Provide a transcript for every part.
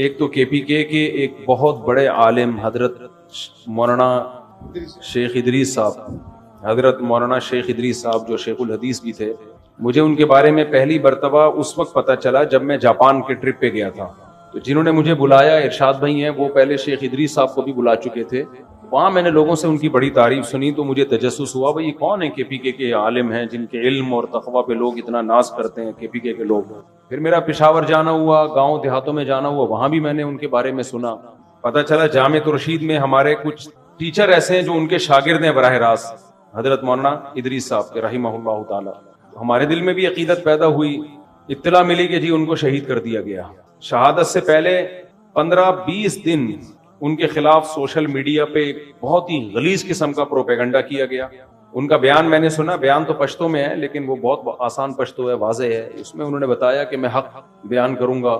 ایک تو کے پی کے ایک بہت بڑے عالم حضرت مولانا شیخ ادریس صاحب، حضرت مولانا شیخ ادریس صاحب جو شیخ الحدیث بھی تھے، مجھے ان کے بارے میں پہلی مرتبہ اس وقت پتہ چلا جب میں جاپان کے ٹرپ پہ گیا تھا. تو جنہوں نے مجھے بلایا ارشاد بھائی ہیں، وہ پہلے شیخ ادریس صاحب کو بھی بلا چکے تھے. وہاں میں نے لوگوں سے ان کی بڑی تعریف سنی تو مجھے تجسس ہوا بھائی یہ کون ہیں کے پی کے عالم ہیں جن کے علم اور تقویٰ پہ لوگ اتنا ناز کرتے ہیں کے پی کے لوگ. پھر میرا پشاور جانا ہوا، گاؤں دیہاتوں میں جانا ہوا، وہاں بھی میں نے ان کے بارے میں سنا. پتہ چلا جامعۃ الرشید میں ہمارے کچھ ٹیچر ایسے ہیں جو ان کے شاگرد ہیں براہ راست حضرت مولانا ادریس صاحب کے رحمہ اللہ تعالی. ہمارے دل میں بھی عقیدت پیدا ہوئی. اطلاع ملی کہ جی ان کو شہید کر دیا گیا. شہادت سے پہلے 15-20 دن ان کے خلاف سوشل میڈیا پہ بہت ہی غلیظ قسم کا پروپیگنڈا کیا گیا. ان کا بیان میں نے سنا، بیان تو پشتو میں ہے لیکن وہ بہت آسان پشتو ہے، واضح ہے. اس میں انہوں نے بتایا کہ میں حق بیان کروں گا،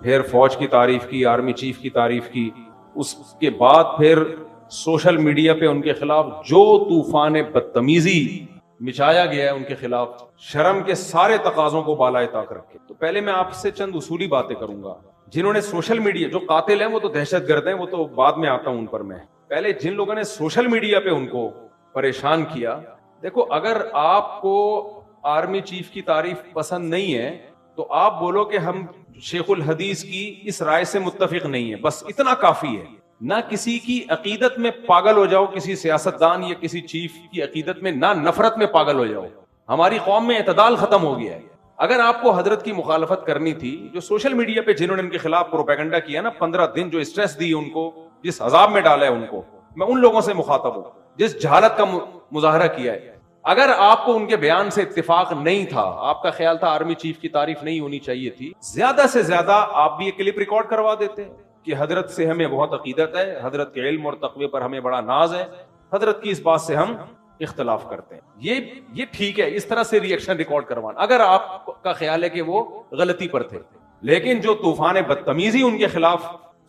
پھر فوج کی تعریف کی، آرمی چیف کی تعریف کی. اس کے بعد پھر سوشل میڈیا پہ ان کے خلاف جو طوفان بدتمیزی مچایا گیا ہے ان کے خلاف، شرم کے سارے تقاضوں کو بالائے طاق رکھے. تو پہلے میں آپ سے چند اصولی باتیں کروں گا. جنہوں نے سوشل میڈیا، جو قاتل ہیں وہ تو دہشت گرد ہیں، وہ تو بعد میں آتا ہوں ان پر. میں پہلے جن لوگوں نے سوشل میڈیا پہ ان کو پریشان کیا، دیکھو اگر آپ کو آرمی چیف کی تعریف پسند نہیں ہے تو آپ بولو کہ ہم شیخ الحدیث کی اس رائے سے متفق نہیں ہیں، بس اتنا کافی ہے. نہ کسی کی عقیدت میں پاگل ہو جاؤ، کسی سیاستدان یا کسی چیف کی عقیدت میں نہ نفرت میں پاگل ہو جاؤ. ہماری قوم میں اعتدال ختم ہو گیا ہے. اگر آپ کو حضرت کی مخالفت کرنی تھی، جو سوشل میڈیا پہ جنہوں نے ان کے خلاف پروپیگنڈا کیا نا، 15 دن جو اسٹریس دی ان کو، جس عذاب میں ڈالا ہے ان کو، میں ان لوگوں سے مخاطب ہوں جس جہالت کا مظاہرہ کیا ہے. اگر آپ کو ان کے بیان سے اتفاق نہیں تھا، آپ کا خیال تھا آرمی چیف کی تعریف نہیں ہونی چاہیے تھی، زیادہ سے زیادہ آپ بھی یہ کلپ ریکارڈ کروا دیتے کہ حضرت سے ہمیں بہت عقیدت ہے، حضرت کے علم اور تقوی پر ہمیں بڑا ناز ہے، حضرت کی اس بات سے ہم اختلاف کرتے ہیں. یہ ٹھیک ہے، اس طرح سے ریئیکشن ریکارڈ کروانا اگر آپ کا خیال ہے کہ وہ غلطی پر تھے. لیکن جو طوفان بدتمیزی ان کے خلاف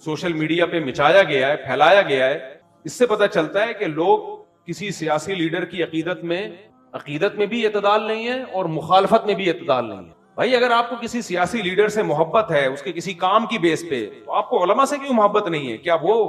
سوشل میڈیا پہ مچایا گیا ہے، پھیلایا گیا ہے، اس سے پتہ چلتا ہے کہ لوگ کسی سیاسی لیڈر کی عقیدت میں بھی اعتدال نہیں ہے اور مخالفت میں بھی اعتدال نہیں ہے. بھائی اگر آپ کو کسی سیاسی لیڈر سے محبت ہے، اس کے کسی کام کی بیس پہ، تو آپ کو علماء سے کیوں محبت نہیں ہے؟ کیا وہ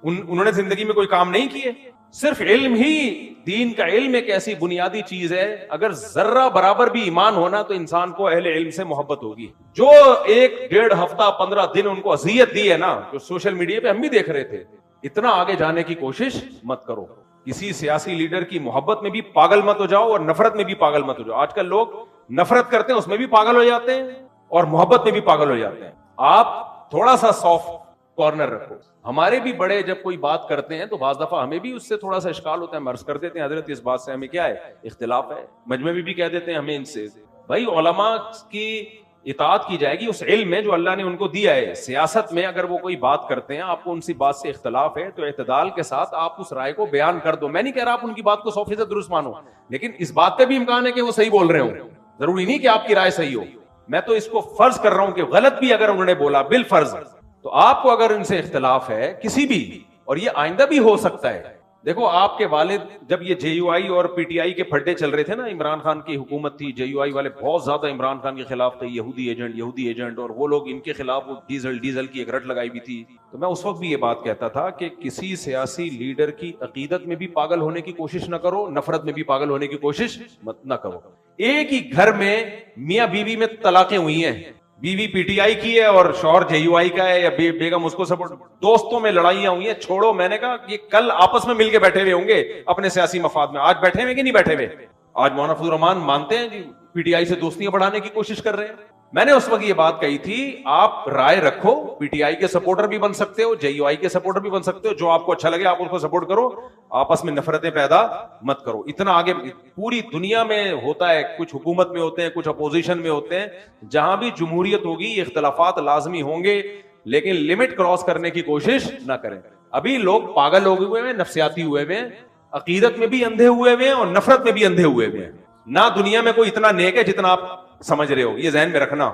انہوں نے زندگی میں کوئی کام نہیں کیے؟ صرف علم ہی، دین کا علم ایک ایسی بنیادی چیز ہے، اگر ذرہ برابر بھی ایمان ہونا تو انسان کو اہل علم سے محبت ہوگی. جو 1-1.5 ہفتہ 15 دن ان کو اذیت دی ہے نا، جو سوشل میڈیا پہ ہم بھی دیکھ رہے تھے، اتنا آگے جانے کی کوشش مت کرو. کسی سیاسی لیڈر کی محبت میں بھی پاگل مت ہو جاؤ اور نفرت میں بھی پاگل مت ہو جاؤ. آج کل لوگ نفرت کرتے ہیں، اس میں بھی پاگل ہو جاتے ہیں اور محبت میں بھی پاگل ہو جاتے ہیں. آپ تھوڑا سا سافٹ کارنر رکھو. ہمارے بھی بڑے جب کوئی بات کرتے ہیں تو بعض دفعہ ہمیں بھی اس سے تھوڑا سا اشکال ہوتا ہے. ہم عرض کر دیتے ہیں حضرت اس بات سے ہمیں کیا ہے، اختلاف ہے. مجمع میں بھی کہہ دیتے ہیں ہمیں ان سے، بھائی علماء کی اطاعت کی جائے گی اس علم میں جو اللہ نے ان کو دیا ہے. سیاست میں اگر وہ کوئی بات کرتے ہیں، آپ کو ان سی بات سے اختلاف ہے، تو اعتدال کے ساتھ آپ اس رائے کو بیان کر دو. میں نہیں کہہ رہا آپ ان کی بات کو 100% درست مانو، لیکن اس بات کا بھی امکان ہے کہ وہ صحیح بول رہے ہوں. ضروری نہیں کہ آپ کی رائے صحیح ہو. میں تو اس کو فرض کر رہا ہوں کہ غلط بھی اگر انہوں نے بولا بالفرض، تو آپ کو اگر ان سے اختلاف ہے کسی بھی، اور یہ آئندہ بھی ہو سکتا ہے. دیکھو آپ کے والد جب یہ جے یو آئی اور پی ٹی آئی کے پھڈے چل رہے تھے نا، عمران خان کی حکومت تھی، جے یو آئی والے بہت زیادہ عمران خان کے خلاف تھے، یہودی ایجنٹ، اور وہ لوگ ان کے خلاف وہ ڈیزل کی ایک رٹ لگائی بھی تھی. تو میں اس وقت بھی یہ بات کہتا تھا کہ کسی سیاسی لیڈر کی عقیدت میں بھی پاگل ہونے کی کوشش نہ کرو، نفرت میں بھی پاگل ہونے کی کوشش مت نہ کرو. ایک ہی گھر میں میاں بیوی میں طلاقیں ہوئی ہیں، بیوی پی ٹی آئی کی ہے اور شوہر جے یو آئی کا ہے، یا بیگم اس کو سپورٹ. دوستوں میں لڑائیاں ہوئی ہیں، چھوڑو. میں نے کہا یہ کل آپس میں مل کے بیٹھے ہوئے ہوں گے اپنے سیاسی مفاد میں. آج بیٹھے ہوئے کہ نہیں بیٹھے ہوئے؟ آج مولانا فضل الرحمان مانتے ہیں جی پی ٹی آئی سے دوستیاں بڑھانے کی کوشش کر رہے ہیں. میں نے اس وقت یہ بات کہی تھی، آپ رائے رکھو، پی ٹی آئی کے سپورٹر بھی بن سکتے ہو، جے یو آئی کے سپورٹر بھی بن سکتے ہو، جو آپ کو اچھا لگے آپ اس کو سپورٹ کرو، آپس میں نفرتیں پیدا مت کرو. اتنا آگے پوری دنیا میں ہوتا ہے، کچھ حکومت میں ہوتے ہیں، کچھ اپوزیشن میں ہوتے ہیں. جہاں بھی جمہوریت ہوگی یہ اختلافات لازمی ہوں گے، لیکن لمٹ کراس کرنے کی کوشش نہ کریں. ابھی لوگ پاگل ہو گئے ہیں، نفسیاتی ہوئے ہوئے ہیں، عقیدت میں بھی اندھے ہوئے ہوئے ہیں اور نفرت میں بھی اندھے ہوئے ہوئے ہیں. نہ دنیا میں کوئی اتنا نیک ہے جتنا آپ سمجھ رہے ہو، یہ ذہن میں رکھنا.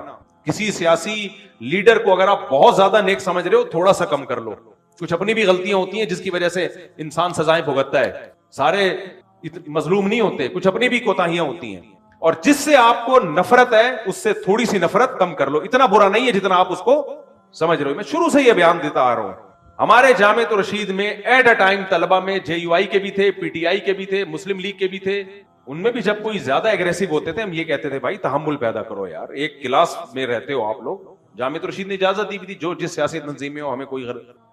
کسی سیاسی لیڈر کو اگر آپ بہت زیادہ نیک سمجھ رہے ہو، تھوڑا سا کم کر لو. کچھ اپنی بھی غلطیاں ہوتی ہیں جس کی وجہ سے انسان سزائیں بھگتتا ہے. سارے مظلوم نہیں ہوتے، کچھ اپنی بھی کوتاہیاں ہوتی ہیں. اور جس سے آپ کو نفرت ہے اس سے تھوڑی سی نفرت کم کر لو. اتنا برا نہیں ہے جتنا آپ اس کو سمجھ رہے ہو؟ میں شروع سے یہ بیان دیتا آ رہا ہوں. ہمارے جامعۃ الرشید میں ایٹ اے ٹائم طلبہ میں JUI کے بھی تھے, PTI کے بھی تھے, مسلم لیگ کے بھی تھے. ان میں بھی جب کوئی زیادہ ایگریسو ہوتے تھے ہم یہ کہتے تھے بھائی تحمل پیدا کرو یار, ایک کلاس میں رہتے ہو آپ لوگ. جامعۃ الرشید نے اجازت دی تھی جو جس سیاسی تنظیم میں ہو,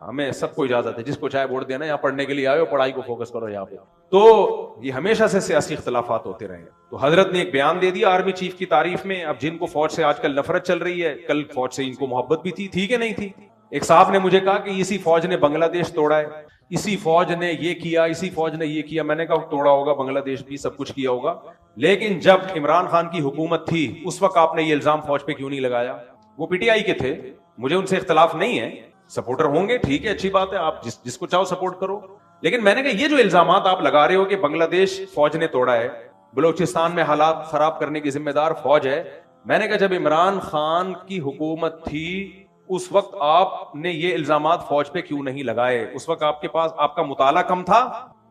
ہمیں سب کو اجازت ہے, جس کو چاہے ووٹ دینا, یہاں پڑھنے کے لیے آئے ہو, پڑھائی کو فوکس کرو یہاں پہ. تو یہ ہمیشہ سے سیاسی اختلافات ہوتے رہے. تو حضرت نے ایک بیان دے دیا آرمی چیف کی تعریف میں. اب جن کو فوج سے آج کل نفرت چل رہی ہے, کل فوج سے ان کو محبت بھی تھی کہ نہیں تھی. ایک صاحب نے مجھے کہا کہ اسی فوج نے بنگلہ دیش توڑا ہے, اسی فوج نے یہ کیا, اسی فوج نے یہ کیا. میں نے کہا توڑا ہوگا بنگلہ دیش بھی, سب کچھ کیا ہوگا, لیکن جب عمران خان کی حکومت تھی اس وقت آپ نے یہ الزام فوج پہ کیوں نہیں لگایا؟ وہ PTI کے تھے, مجھے ان سے اختلاف نہیں ہے, سپورٹر ہوں گے ٹھیک ہے, اچھی بات ہے, آپ جس کو چاہو سپورٹ کرو. لیکن میں نے کہا یہ جو الزامات آپ لگا رہے ہو کہ بنگلہ دیش فوج نے توڑا ہے, بلوچستان میں حالات خراب کرنے کی ذمہ دار فوج ہے, میں نے کہا جب عمران خان کی حکومت تھی اس وقت آپ نے یہ الزامات فوج پہ کیوں نہیں لگائے؟ اس وقت آپ کے پاس آپ کا مطالعہ کم تھا,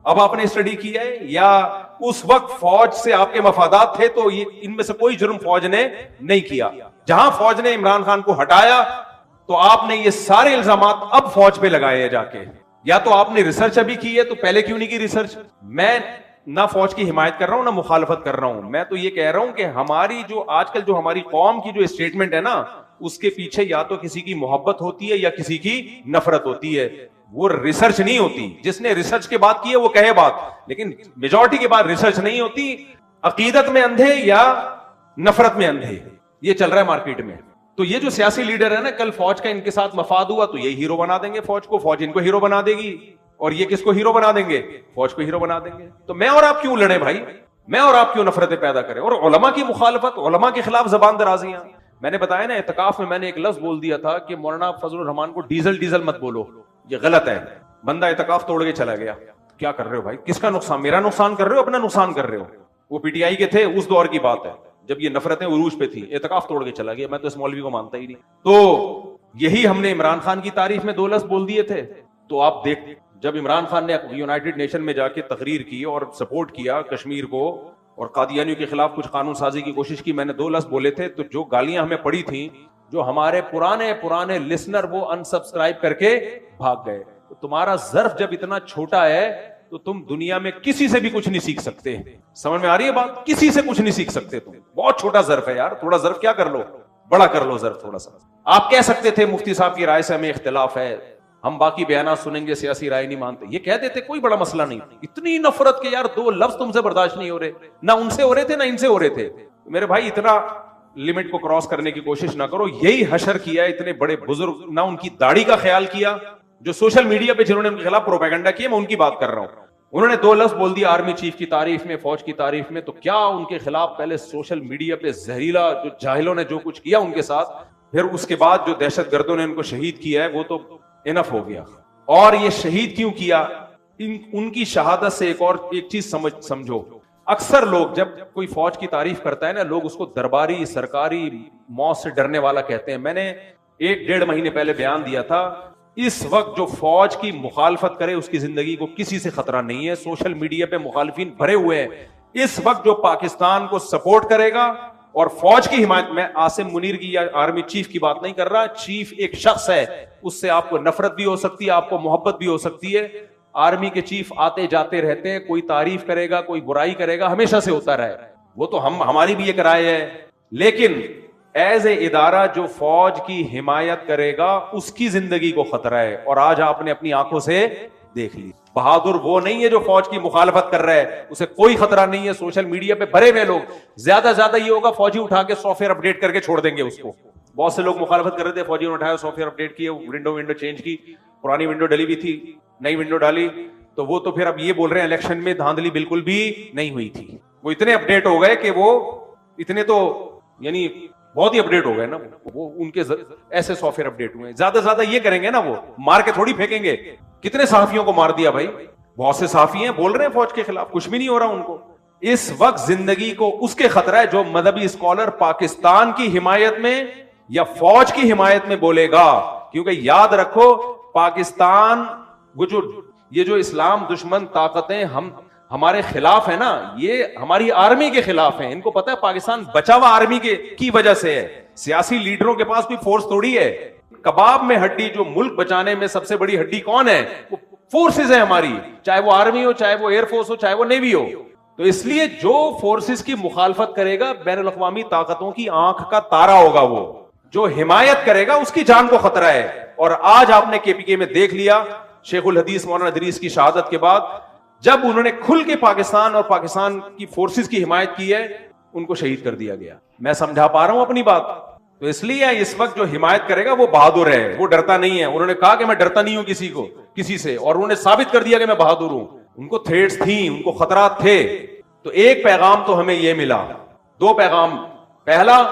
اب آپ نے اسٹڈی کیا ہے, یا اس وقت فوج سے آپ کے مفادات تھے تو یہ ان میں سے کوئی جرم فوج نے نہیں کیا؟ جہاں فوج نے عمران خان کو ہٹایا تو آپ نے یہ سارے الزامات اب فوج پہ لگائے ہیں جا کے. یا تو آپ نے ریسرچ ابھی کی ہے تو پہلے کیوں نہیں کی ریسرچ؟ میں نہ فوج کی حمایت کر رہا ہوں نہ مخالفت کر رہا ہوں, میں تو یہ کہہ رہا ہوں کہ ہماری جو آج کل جو ہماری قوم کی جو اسٹیٹمنٹ ہے نا, اس کے پیچھے یا تو کسی کی محبت ہوتی ہے یا کسی کی نفرت ہوتی ہے, وہ ریسرچ نہیں ہوتی. جس نے ریسرچ کے بات کی ہے وہ کہے بات, لیکن میجورٹی کے بعد ریسرچ نہیں ہوتی. عقیدت میں اندھے یا نفرت میں اندھے, یہ چل رہا ہے مارکیٹ میں. تو یہ جو سیاسی لیڈر ہے نا, کل فوج کا ان کے ساتھ مفاد ہوا تو یہ ہیرو بنا دیں گے فوج کو, فوج ان کو ہیرو بنا دے گی, اور یہ کس کو ہیرو بنا دیں گے؟ فوج کو ہیرو بنا دیں گے. تو میں اور آپ کیوں لڑیں بھائی؟ میں اور آپ کیوں نفرتیں پیدا کریں؟ اور علماء کی مخالفت, علماء کے خلاف زبان درازیاں. میں نے بتایا نا اعتکاف میں میں نے ایک لفظ بول دیا تھا کہ مولانا فضل الرحمان کو ڈیزل مت بولو, یہ غلط ہے. بندہ اعتکاف توڑ کے چلا گیا. کیا کر رہے ہو بھائی؟ کس کا نقصان؟ میرا نقصان کر رہے ہو, اپنا نقصان کر رہے ہو. وہ PTI کے تھے, اس دور کی بات ہے جب یہ نفرتیں عروج پہ تھی, اعتکاف توڑ کے چلا گیا. میں تو اس مولوی کو مانتا ہی نہیں. تو یہی ہم نے عمران خان کی تعریف میں 2 لفظ بول دیے تھے. تو آپ دیکھ, جب عمران خان نے یونائٹڈ نیشن میں جا کے تقریر کی اور سپورٹ کیا کشمیر کو اور قادیانیوں کے خلاف کچھ قانون سازی کی کوشش کی, میں نے 2 لفظ بولے تھے. تو جو گالیاں ہمیں پڑی تھیں, جو ہمارے پرانے لسنر وہ انسبسکرائب کر کے بھاگ گئے. تو تمہارا ظرف جب اتنا چھوٹا ہے تو تم دنیا میں کسی سے بھی کچھ نہیں سیکھ سکتے. سمجھ میں آ رہی ہے بات؟ کسی سے کچھ نہیں سیکھ سکتے تم. بہت چھوٹا ظرف ہے یار, تھوڑا ظرف کیا کر لو, بڑا کر لو ظرف تھوڑا سا. آپ کہہ سکتے تھے مفتی صاحب کی رائے سے ہمیں اختلاف ہے, ہم باقی بیانات سنیں گے, سیاسی رائے نہیں مانتے, یہ کہہ دیتے, کوئی بڑا مسئلہ نہیں. اتنی نفرت کے یار 2 لفظ تم سے برداشت نہیں ہو رہے, نہ ان سے ہو رہے تھے نہ ان سے ہو رہے تھے. میرے بھائی اتنا لمٹ کو کراس کرنے کی کوشش نہ کرو. یہی حشر کیا اتنے بڑے بزرگ, نہ ان کی داڑھی کا خیال کیا. جو سوشل میڈیا پہ جنہوں نے ان کے خلاف پروپیگنڈا کیا, میں ان کی بات کر رہا ہوں. انہوں نے 2 لفظ بول دیا آرمی چیف کی تعریف میں, فوج کی تعریف میں, تو کیا ان کے خلاف پہلے سوشل میڈیا پہ زہریلا جو جاہلوں نے جو کچھ کیا ان کے ساتھ, پھر اس کے بعد جو دہشت گردوں نے ان کو شہید کیا ہے, وہ تو انف ہو گیا. اور یہ شہید کیوں کیا؟ ان کی شہادت سے ایک چیز سمجھو. اکثر لوگ جب کوئی فوج کی تعریف کرتا ہے نا, لوگ اس کو درباری سرکاری موت سے ڈرنے والا کہتے ہیں. میں نے 1-1.5 مہینے پہلے بیان دیا تھا, اس وقت جو فوج کی مخالفت کرے اس کی زندگی کو کسی سے خطرہ نہیں ہے. سوشل میڈیا پہ مخالفین بھرے ہوئے ہیں. اس وقت جو پاکستان کو سپورٹ کرے گا اور فوج کی حمایت, میں عاصم منیر کی یا آرمی چیف کی بات نہیں کر رہا, چیف ایک شخص ہے, اس سے آپ کو نفرت بھی ہو سکتی ہے, آپ کو محبت بھی ہو سکتی ہے. آرمی کے چیف آتے جاتے رہتے ہیں, کوئی تعریف کرے گا کوئی برائی کرے گا, ہمیشہ سے ہوتا رہا ہے. وہ تو ہماری بھی ایک رائے ہے, لیکن ایز اے ادارہ جو فوج کی حمایت کرے گا اس کی زندگی کو خطرہ ہے. اور آج آپ نے اپنی آنکھوں سے دیکھ لی, بہادر وہ نہیں ہے جو فوج کی مخالفت کر رہا ہے, اسے کوئی خطرہ نہیں ہے. سوشل میڈیا پہ بھرے ہوئے لوگ, زیادہ یہ ہوگا فوجی اٹھا کے سافٹ ویئر اپڈیٹ کر کے چھوڑ دیں گے اس کو. بہت سے لوگ مخالفت کر رہے تھے, فوجیوں نے اٹھایا سافٹ ویئر اپڈیٹ کیے, ونڈو چینج کی, پرانی ونڈو ڈلی ہوئی تھی, نئی ونڈو ڈالی, تو وہ تو پھر اب یہ بول رہے ہیں الیکشن میں دھاندلی بالکل بھی نہیں ہوئی تھی. وہ اتنے اپڈیٹ ہو گئے کہ وہ اتنے تو یعنی بہت ہی اپڈیٹ ہو گئے نا, وہ ان کے ایسے سافٹ ویئر اپڈیٹ ہوئے. زیادہ یہ کریں گے نا, وہ مار کے تھوڑی پھینکیں گے. کتنے صحافیوں کو مار دیا بھائی, بہت سے صحافی ہیں بول رہے ہیں فوج کے خلاف, کچھ بھی نہیں ہو رہا ان کو. اس وقت زندگی کو اس کے خطرہ ہے جو مذہبی اسکالر پاکستان کی حمایت میں یا فوج کی حمایت میں بولے گا. کیونکہ یاد رکھو پاکستان یہ جو اسلام دشمن طاقتیں ہمارے خلاف ہے نا, یہ ہماری آرمی کے خلاف ہیں. ان کو پتا ہے پاکستان بچا ہوا آرمی کی وجہ سے ہے. سیاسی لیڈروں کے پاس کوئی فورس تھوڑی ہے, کباب میں ہڈی، جو ملک بچانے میں سب سے بڑی ہڈی کون ہے؟ وہ فورسز ہے ہماری، چاہے وہ آرمی ہو، چاہے وہ ایئر فورس ہو، چاہے وہ نیوی ہو. تو اس لیے جو فورسز کی مخالفت کرے گا بین الاقوامی طاقتوں کی آنکھ کا تارا ہوگا، وہ جو حمایت کرے گا اس کی جان کو خطرہ ہے. اور آج آپ نے کے پی کے میں دیکھ لیا، شیخ الحدیث مولانا ادریس کی شہادت کے بعد جب انہوں نے کھل کے پاکستان اور پاکستان کی فورسز کی حمایت کی ہے، ان کو شہید کر دیا گیا. میں سمجھا پا رہا ہوں اپنی بات؟ تو اس لیے اس وقت جو حمایت کرے گا وہ بہادر ہے، وہ ڈرتا نہیں ہے. انہوں نے کہا کہ میں ڈرتا نہیں ہوں کسی سے، اور انہوں نے ثابت کر دیا کہ میں بہادر ہوں. ان کو تھریٹس تھیں، ان کو خطرات تھے. تو ایک پیغام تو ہمیں یہ ملا، دو پیغام. پہلا،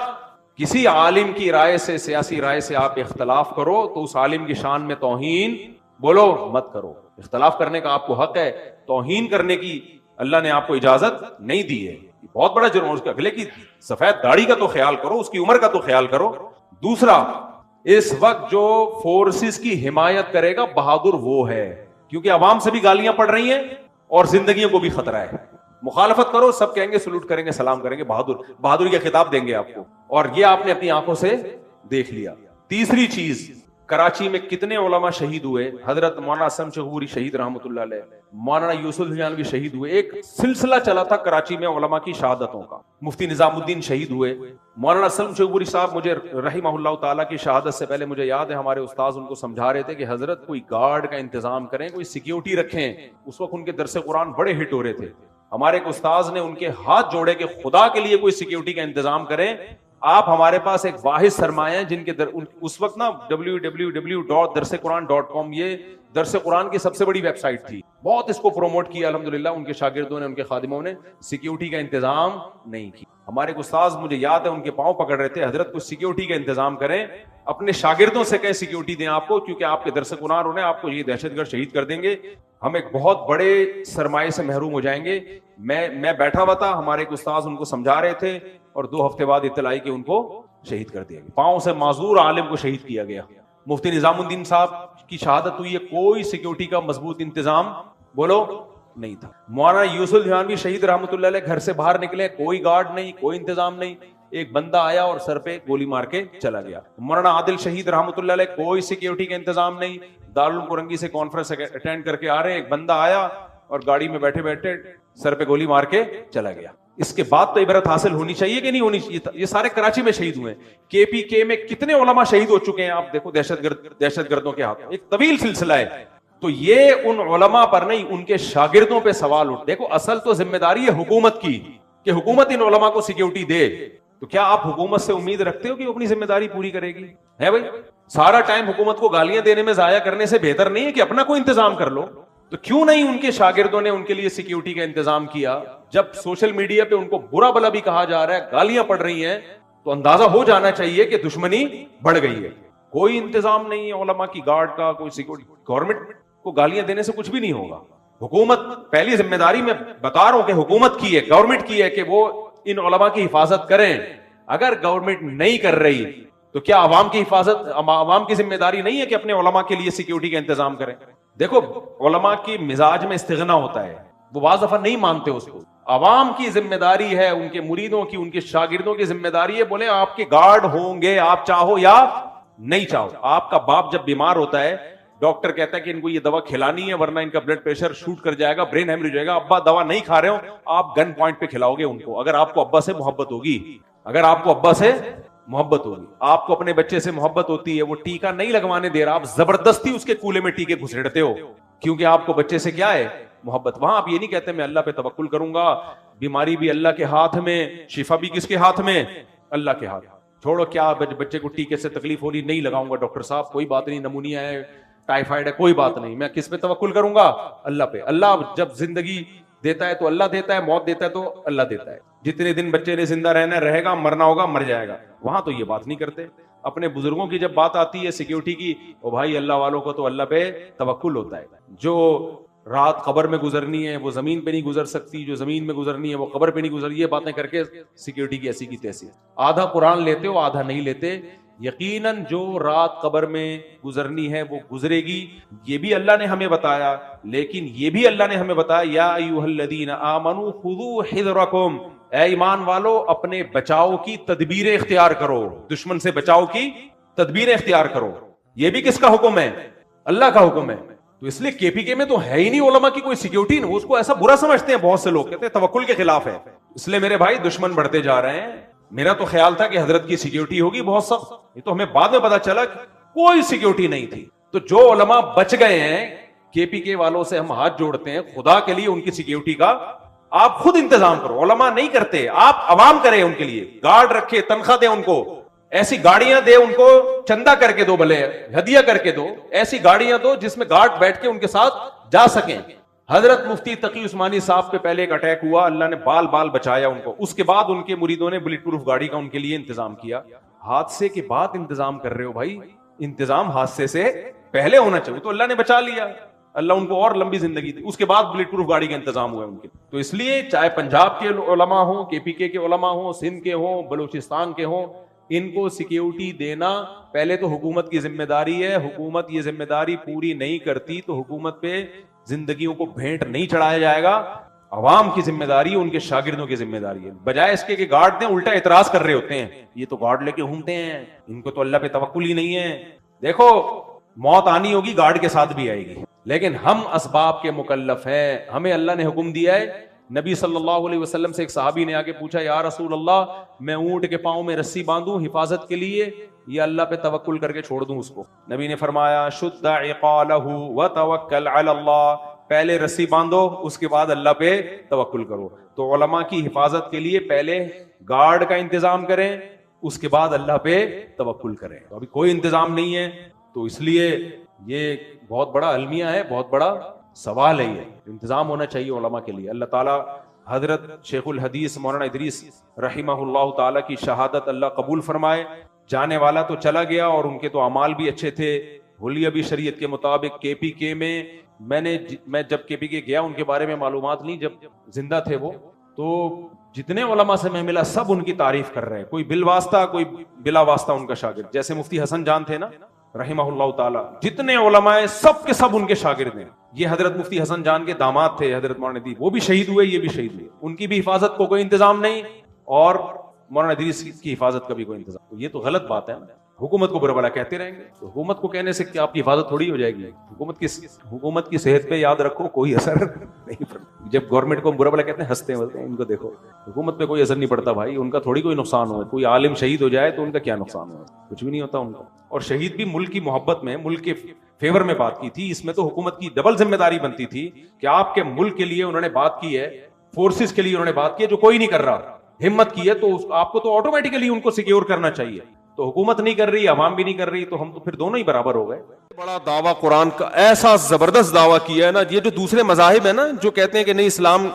کسی عالم کی رائے سے، سیاسی رائے سے آپ اختلاف کرو تو اس عالم کی شان میں توہین بولو مت کرو. اختلاف کرنے کا آپ کو حق ہے، توہین کرنے کی اللہ نے آپ کو اجازت نہیں دی ہے. بہت بڑا جرم ہے. اس کے اگلے کی سفید داڑھی کا تو خیال کرو، اس کی عمر کا تو خیال کرو. دوسرا، اس وقت جو فورسز کی حمایت کرے گا بہادر وہ ہے، کیونکہ عوام سے بھی گالیاں پڑ رہی ہیں اور زندگیوں کو بھی خطرہ ہے. مخالفت کرو، سب کہیں گے سلوٹ کریں گے، سلام کریں گے، بہادری کا خطاب دیں گے آپ کو. اور یہ آپ نے اپنی آنکھوں سے دیکھ لیا. تیسری چیز، کراچی میں کتنے علماء شہید ہوئے. حضرت مولانا اسلم شہبوری شہید رحمۃ اللہ علیہ، مولانا یوسف جانوی شہید ہوئے. ایک سلسلہ چلا تھا کراچی میں علماء کی شہادتوں کا. مفتی نظام الدین شہید ہوئے. مولانا اسلم شہبوری صاحب، مجھے رحمہ اللہ تعالیٰ کی شہادت سے پہلے مجھے یاد ہے ہمارے استاذ ان کو سمجھا رہے تھے کہ حضرت کوئی گارڈ کا انتظام کریں، کوئی سیکیورٹی رکھیں. اس وقت ان کے درس قرآن بڑے ہٹ ہو رہے تھے. ہمارے ایک استاذ نے ان کے ہاتھ جوڑے کہ خدا کے لیے کوئی سیکیورٹی کا انتظام کریں. آپ ہمارے پاس ایک واحد سرمایہ ہیں جن کے اس وقت نا www.darsequran.com یہ درس قرآن کی سب سے بڑی ویب سائٹ تھی. بہت اس کو پروموٹ کیا الحمدللہ. ان کے شاگردوں نے، ان کے خادموں نے سیکیورٹی کا انتظام نہیں کیا. ہمارے استاذ مجھے یاد ہے ان کے پاؤں پکڑ رہے تھے، حضرت کو سیکیورٹی کا انتظام کریں، اپنے شاگردوں سے کہیں سیکیورٹی دیں آپ کو، کیونکہ آپ کے درس قرآن ہونے آپ کو یہ دہشت گرد شہید کر دیں گے. ہم ایک بہت بڑے سرمایے سے محروم ہو جائیں گے. میں بیٹھا ہوا تھا، ہمارے ایک استاذ ان کو سمجھا رہے تھے اور 2 ہفتے بعد اطلاع آئی کہ ان کو شہید کر دیا گیا. پاؤں سے معذور عالم کو شہید کیا گیا. مفتی نظام الدین صاحب کی شہادت ہوئی ہے، کوئی سیکیورٹی کا مضبوط انتظام بولو نہیں تھا. مولانا یوسف جانوی شہید رحمۃ اللہ علیہ گھر سے باہر نکلے، کوئی گارڈ نہیں، کوئی انتظام نہیں. ایک بندہ آیا اور سر پہ گولی مار کے چلا گیا. مولانا عادل شہید رحمۃ اللہ علیہ، کوئی سیکیورٹی کا انتظام نہیں. دارالعلوم کرنگی سے کانفرنس اٹینڈ کر کے آ رہے ہیں، ایک بندہ آیا اور گاڑی میں بیٹھے بیٹھے سر پہ گولی مار کے چلا گیا. اس کے بعد تو عبرت حاصل ہونی چاہیے کہ نہیں ہونی چاہیے؟ یہ سارے کراچی میں شہید ہوئے ہیں. کے پی کے میں کتنے علماء شہید ہو چکے ہیں آپ دیکھو، دہشت گردوں کے ہاتھ. ایک طویل سلسلہ ہے. تو یہ ان علماء پر نہیں، ان کے شاگردوں پہ سوال اٹھ. دیکھو اصل تو ذمہ داری ہے حکومت کی کہ حکومت ان علماء کو سیکیورٹی دے. تو کیا آپ حکومت سے امید رکھتے ہو کہ وہ اپنی ذمہ داری پوری کرے گی؟ ہے بھائی، سارا ٹائم حکومت کو گالیاں دینے میں ضائع کرنے سے بہتر نہیں ہے کہ اپنا کوئی انتظام کر لو؟ تو کیوں نہیں ان کے شاگردوں نے ان کے لیے سیکیورٹی کا انتظام کیا؟ جب سوشل میڈیا پہ ان کو برا بھلا بھی کہا جا رہا ہے، گالیاں پڑ رہی ہیں، تو اندازہ ہو جانا چاہیے کہ دشمنی بڑھ گئی ہے. کوئی انتظام نہیں ہے علماء کی گارڈ کا، کوئی سیکیورٹی. گورنمنٹ کو گالیاں دینے سے کچھ بھی نہیں ہوگا. حکومت پہلی ذمہ داری میں بتا رہا ہوں کہ حکومت کی ہے، گورنمنٹ کی ہے کہ وہ ان علماء کی حفاظت کریں. اگر گورنمنٹ نہیں کر رہی تو کیا عوام کی حفاظت، عوام کی ذمہ داری نہیں ہے کہ اپنے علماء کے لیے سیکیورٹی کا انتظام کریں؟ دیکھو علماء کی مزاج میں استغنا ہوتا ہے، وہ بعض دفعہ نہیں مانتے اس کو. عوام کی ذمہ داری ہے، ان کے مریدوں کی، ان کے شاگردوں کی ذمہ داری ہے. بولے آپ کے گارڈ ہوں گے، آپ چاہو یا نہیں چاہو. آپ کا باپ جب بیمار ہوتا ہے، ڈاکٹر کہتا ہے کہ ان کو یہ دوا کھلانی ہے ورنہ ان کا بلڈ پریشر شوٹ کر جائے گا، برین ہیمریج ہو جائے گا. ابا دوا نہیں کھا رہے ہو، آپ گن پوائنٹ پہ کھلاؤ گے ان کو. اگر آپ کو ابا سے محبت ہوگی، اگر آپ کو ابا سے محبت ہوگی، آپ کو اپنے بچے سے محبت ہوتی ہے، وہ ٹیکا نہیں لگوانے دے رہا، آپ زبردستی اس کے کولے میں ٹیکے گھسیڑتے ہو کیونکہ آپ کو بچے سے کیا ہے؟ محبت. وہاں آپ یہ نہیں کہتے میں اللہ پہ توکل کروں گا، بیماری بھی اللہ کے ہاتھ میں، شفا بھی کس کے ہاتھ میں؟ اللہ کے ہاتھ. چھوڑو کیا بچے کو ٹیکے سے تکلیف ہو رہی، نہیں لگاؤں گا ڈاکٹر صاحب، کوئی بات نہیں، نمونیا ہے، ٹائیفائڈ ہے، کوئی بات نہیں. میں کس پہ توکل کروں گا؟ اللہ پہ. اللہ جب زندگی دیتا ہے تو اللہ دیتا ہے، موت دیتا ہے تو اللہ دیتا ہے. جتنے دن بچے نے زندہ رہنا رہے گا، مرنا ہوگا مر جائے گا. وہاں تو یہ بات نہیں کرتے. اپنے بزرگوں کی جب بات آتی ہے سیکیورٹی کی، او بھائی اللہ والوں کو تو اللہ پہ توکل ہوتا ہے. جو رات قبر میں گزرنی ہے وہ زمین پہ نہیں گزر سکتی، جو زمین میں گزرنی ہے وہ قبر پہ نہیں گزر. یہ باتیں کر کے سیکیورٹی کی ایسی کی تیسی. آدھا قرآن لیتے ہو، آدھا نہیں لیتے. یقیناً جو رات قبر میں گزرنی ہے وہ گزرے گی، یہ بھی اللہ نے ہمیں بتایا. لیکن یہ بھی اللہ نے ہمیں بتایا یا ایھا الذین آمنوا خذوا حذرکم، اے ایمان والو اپنے بچاؤ کی تدبیریں اختیار کرو، دشمن سے بچاؤ کی تدبیریں اختیار کرو. یہ بھی کس کا حکم ہے؟ اللہ کا حکم ہے. تو اس لیے کے پی کے میں تو ہے ہی نہیں علماء کی کوئی سیکیورٹی. اس کو ایسا برا سمجھتے ہیں بہت سے لوگ, کہتے ہیں توکل کے خلاف ہے. اس لیے میرے بھائی دشمن بڑھتے جا رہے ہیں. میرا تو خیال تھا کہ حضرت کی سیکیورٹی ہوگی بہت سخت, یہ تو ہمیں بعد میں پتا چلا کہ کوئی سیکیورٹی نہیں تھی. تو جو علماء بچ گئے ہیں, کے پی کے والوں سے ہم ہاتھ جوڑتے ہیں, خدا کے لیے ان کی سیکیورٹی کا آپ خود انتظام کرو. علماء نہیں کرتے, آپ عوام کریں ان کے لیے, گارڈ رکھے, تنخواہ دیں ان کو, ایسی گاڑیاں دے ان کو, چندہ کر کے دو, بھلے ہدیہ کر کے دو, ایسی گاڑیاں دو جس میں گارڈ بیٹھ کے ان کے ساتھ جا سکیں. حضرت مفتی تقی عثمانی صاحب پہ پہلے ایک اٹیک ہوا, اللہ نے بال بال بچایا ان کو. اس کے بعد ان کے مریدوں نے بلٹ پروف گاڑی کا ان کے لیے انتظام کیا. حادثے کے بعد انتظام کر رہے ہو بھائی, انتظام حادثے سے پہلے ہونا چاہیے. تو اللہ نے بچا لیا, اللہ ان کو اور لمبی زندگی دی. اس کے بعد بلٹ پروف گاڑی کا انتظام ہوا ان کے. تو اس لیے چاہے پنجاب کے علماء ہوں, کے پی کے علماء ہوں, سندھ کے ہوں, بلوچستان کے ہوں, ان کو سیکیورٹی دینا پہلے تو حکومت کی ذمہ داری ہے. حکومت یہ ذمہ داری پوری نہیں کرتی تو حکومت پہ زندگیوں کو بھینٹ نہیں چڑھایا جائے گا. عوام کی ذمہ داری ہے, ان کے شاگردوں کی ذمہ داری ہے. بجائے اس کے کہ گارڈ دیں, الٹا اعتراض کر رہے ہوتے ہیں, یہ تو گارڈ لے کے گھومتے ہیں, ان کو تو اللہ پہ توکل ہی نہیں ہے. دیکھو موت آنی ہوگی, گارڈ کے ساتھ بھی آئے گی, لیکن ہم اسباب کے مکلف ہیں. ہمیں اللہ نے حکم دیا ہے. نبی صلی اللہ علیہ وسلم سے ایک صحابی نے آگے پوچھا, یا رسول اللہ میں اونٹ کے پاؤں میں رسی باندھوں حفاظت کے لیے یا اللہ پہ توکل کر کے چھوڑ دوں اس کو؟ نبی نے فرمایا شد عقالہ وتوکل علی اللہ, پہلے رسی باندھو اس کے بعد اللہ پہ توکل کرو. تو علماء کی حفاظت کے لیے پہلے گارڈ کا انتظام کریں, اس کے بعد اللہ پہ توکل کریں. تو ابھی کوئی انتظام نہیں ہے, تو اس لیے یہ بہت بڑا المیہ ہے, بہت بڑا سوال ہے. یہ انتظام ہونا چاہیے علماء کے لیے. اللہ تعالیٰ حضرت شیخ الحدیث مولانا ادریس رحمہ اللہ تعالیٰ کی شہادت اللہ قبول فرمائے. جانے والا تو چلا گیا اور ان کے تو اعمال بھی اچھے تھے, حلیہ بھی شریعت کے مطابق. کے پی کے میں میں جب کے پی کے گیا ان کے بارے میں معلومات لی, جب زندہ تھے وہ, تو جتنے علماء سے میں ملا سب ان کی تعریف کر رہے ہیں, کوئی بالواسطہ کوئی بلا واسطہ ان کا شاگرد. جیسے مفتی حسن جان تھے نا رحمہ اللہ تعالی, جتنے علماء سب کے سب ان کے شاگرد ہیں. یہ حضرت مفتی حسن جان کے داماد تھے حضرت مولانا ادریس, وہ بھی شہید ہوئے, یہ بھی شہید ہوئے. ان کی بھی حفاظت کو کوئی انتظام نہیں اور مولانا ادریس کی حفاظت کا بھی کوئی انتظام. تو یہ تو غلط بات ہے. حکومت کو برا بھلا کہتے رہیں گے, تو حکومت کو کہنے سے کیا آپ کی حفاظت تھوڑی ہو جائے گی؟ حکومت کی صحت پہ یاد رکھو کوئی اثر نہیں پڑتا. جب گورنمنٹ کو برا بھلا کہتے ہیں ہنستے ہیں, ان کو دیکھو حکومت پہ کوئی اثر نہیں پڑتا بھائی, ان کا تھوڑی کوئی نقصان ہو. کوئی عالم شہید ہو جائے تو ان کا کیا نقصان ہو, کچھ بھی نہیں ہوتا ان کو. اور شہید بھی ملک کی محبت میں, ملک کے فیور میں بات کی تھی. اس میں تو حکومت کی ڈبل ذمہ داری بنتی تھی کہ آپ کے ملک کے لیے انہوں نے بات کی ہے, فورسز کے لیے انہوں نے بات کی ہے جو کوئی نہیں کر رہا, ہمت کی ہے, تو آپ کو تو آٹومیٹکلی ان کو سیکیور کرنا چاہیے. تو حکومت نہیں کر رہی, عوام بھی نہیں کر رہی, تو ہم تو پھر دونوں ہی برابر ہو گئے. بڑا دعویٰ قرآن کا ایسا زبردست دعویٰ کیا ہے نا. یہ جو دوسرے مذاہب ہیں نا جو کہتے ہیں کہ نہیں اسلام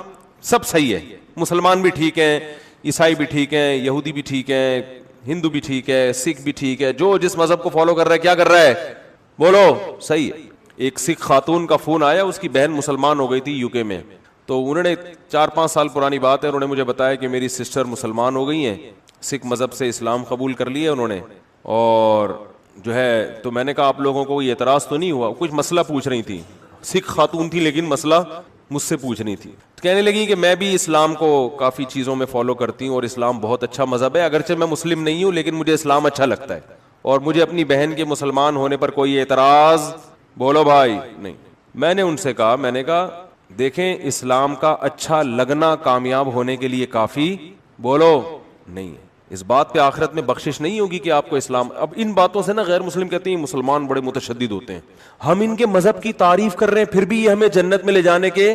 سب صحیح ہے, مسلمان بھی ٹھیک ہیں, عیسائی بھی ٹھیک ہیں, یہودی بھی ٹھیک ہیں, ہندو بھی ٹھیک ہے, سکھ بھی ٹھیک ہے, جو جس مذہب کو فالو کر رہا ہے کیا کر رہا ہے بولو صحیح ہے. ایک سکھ خاتون کا فون آیا, اس کی بہن مسلمان ہو گئی تھی یو کے میں, تو انہوں نے 4-5 سال پرانی بات ہے, انہوں نے مجھے بتایا کہ میری سسٹر مسلمان ہو گئی ہیں, سکھ مذہب سے اسلام قبول کر لیا انہوں نے, اور جو ہے تو میں نے کہا آپ لوگوں کو یہ اعتراض تو نہیں ہوا؟ کچھ مسئلہ پوچھ رہی تھی, سکھ خاتون تھی لیکن مسئلہ مجھ سے پوچھ رہی تھی. کہنے لگی کہ میں بھی اسلام کو کافی چیزوں میں فالو کرتی ہوں اور اسلام بہت اچھا مذہب ہے, اگرچہ میں مسلم نہیں ہوں لیکن مجھے اسلام اچھا لگتا ہے, اور مجھے اپنی بہن کے مسلمان ہونے پر کوئی اعتراض بولو بھائی نہیں. میں نے ان سے کہا, میں نے کہا دیکھیں اسلام کا اچھا لگنا کامیاب ہونے کے لیے کافی بولو نہیں ہے. اس بات پہ آخرت میں بخشش نہیں ہوگی کہ آپ کو اسلام. اب ان باتوں سے نا غیر مسلم کہتے ہیں مسلمان بڑے متشدد ہوتے ہیں. ہم ان کے مذہب کی تعریف کر رہے ہیں پھر بھی یہ ہمیں جنت میں لے جانے کے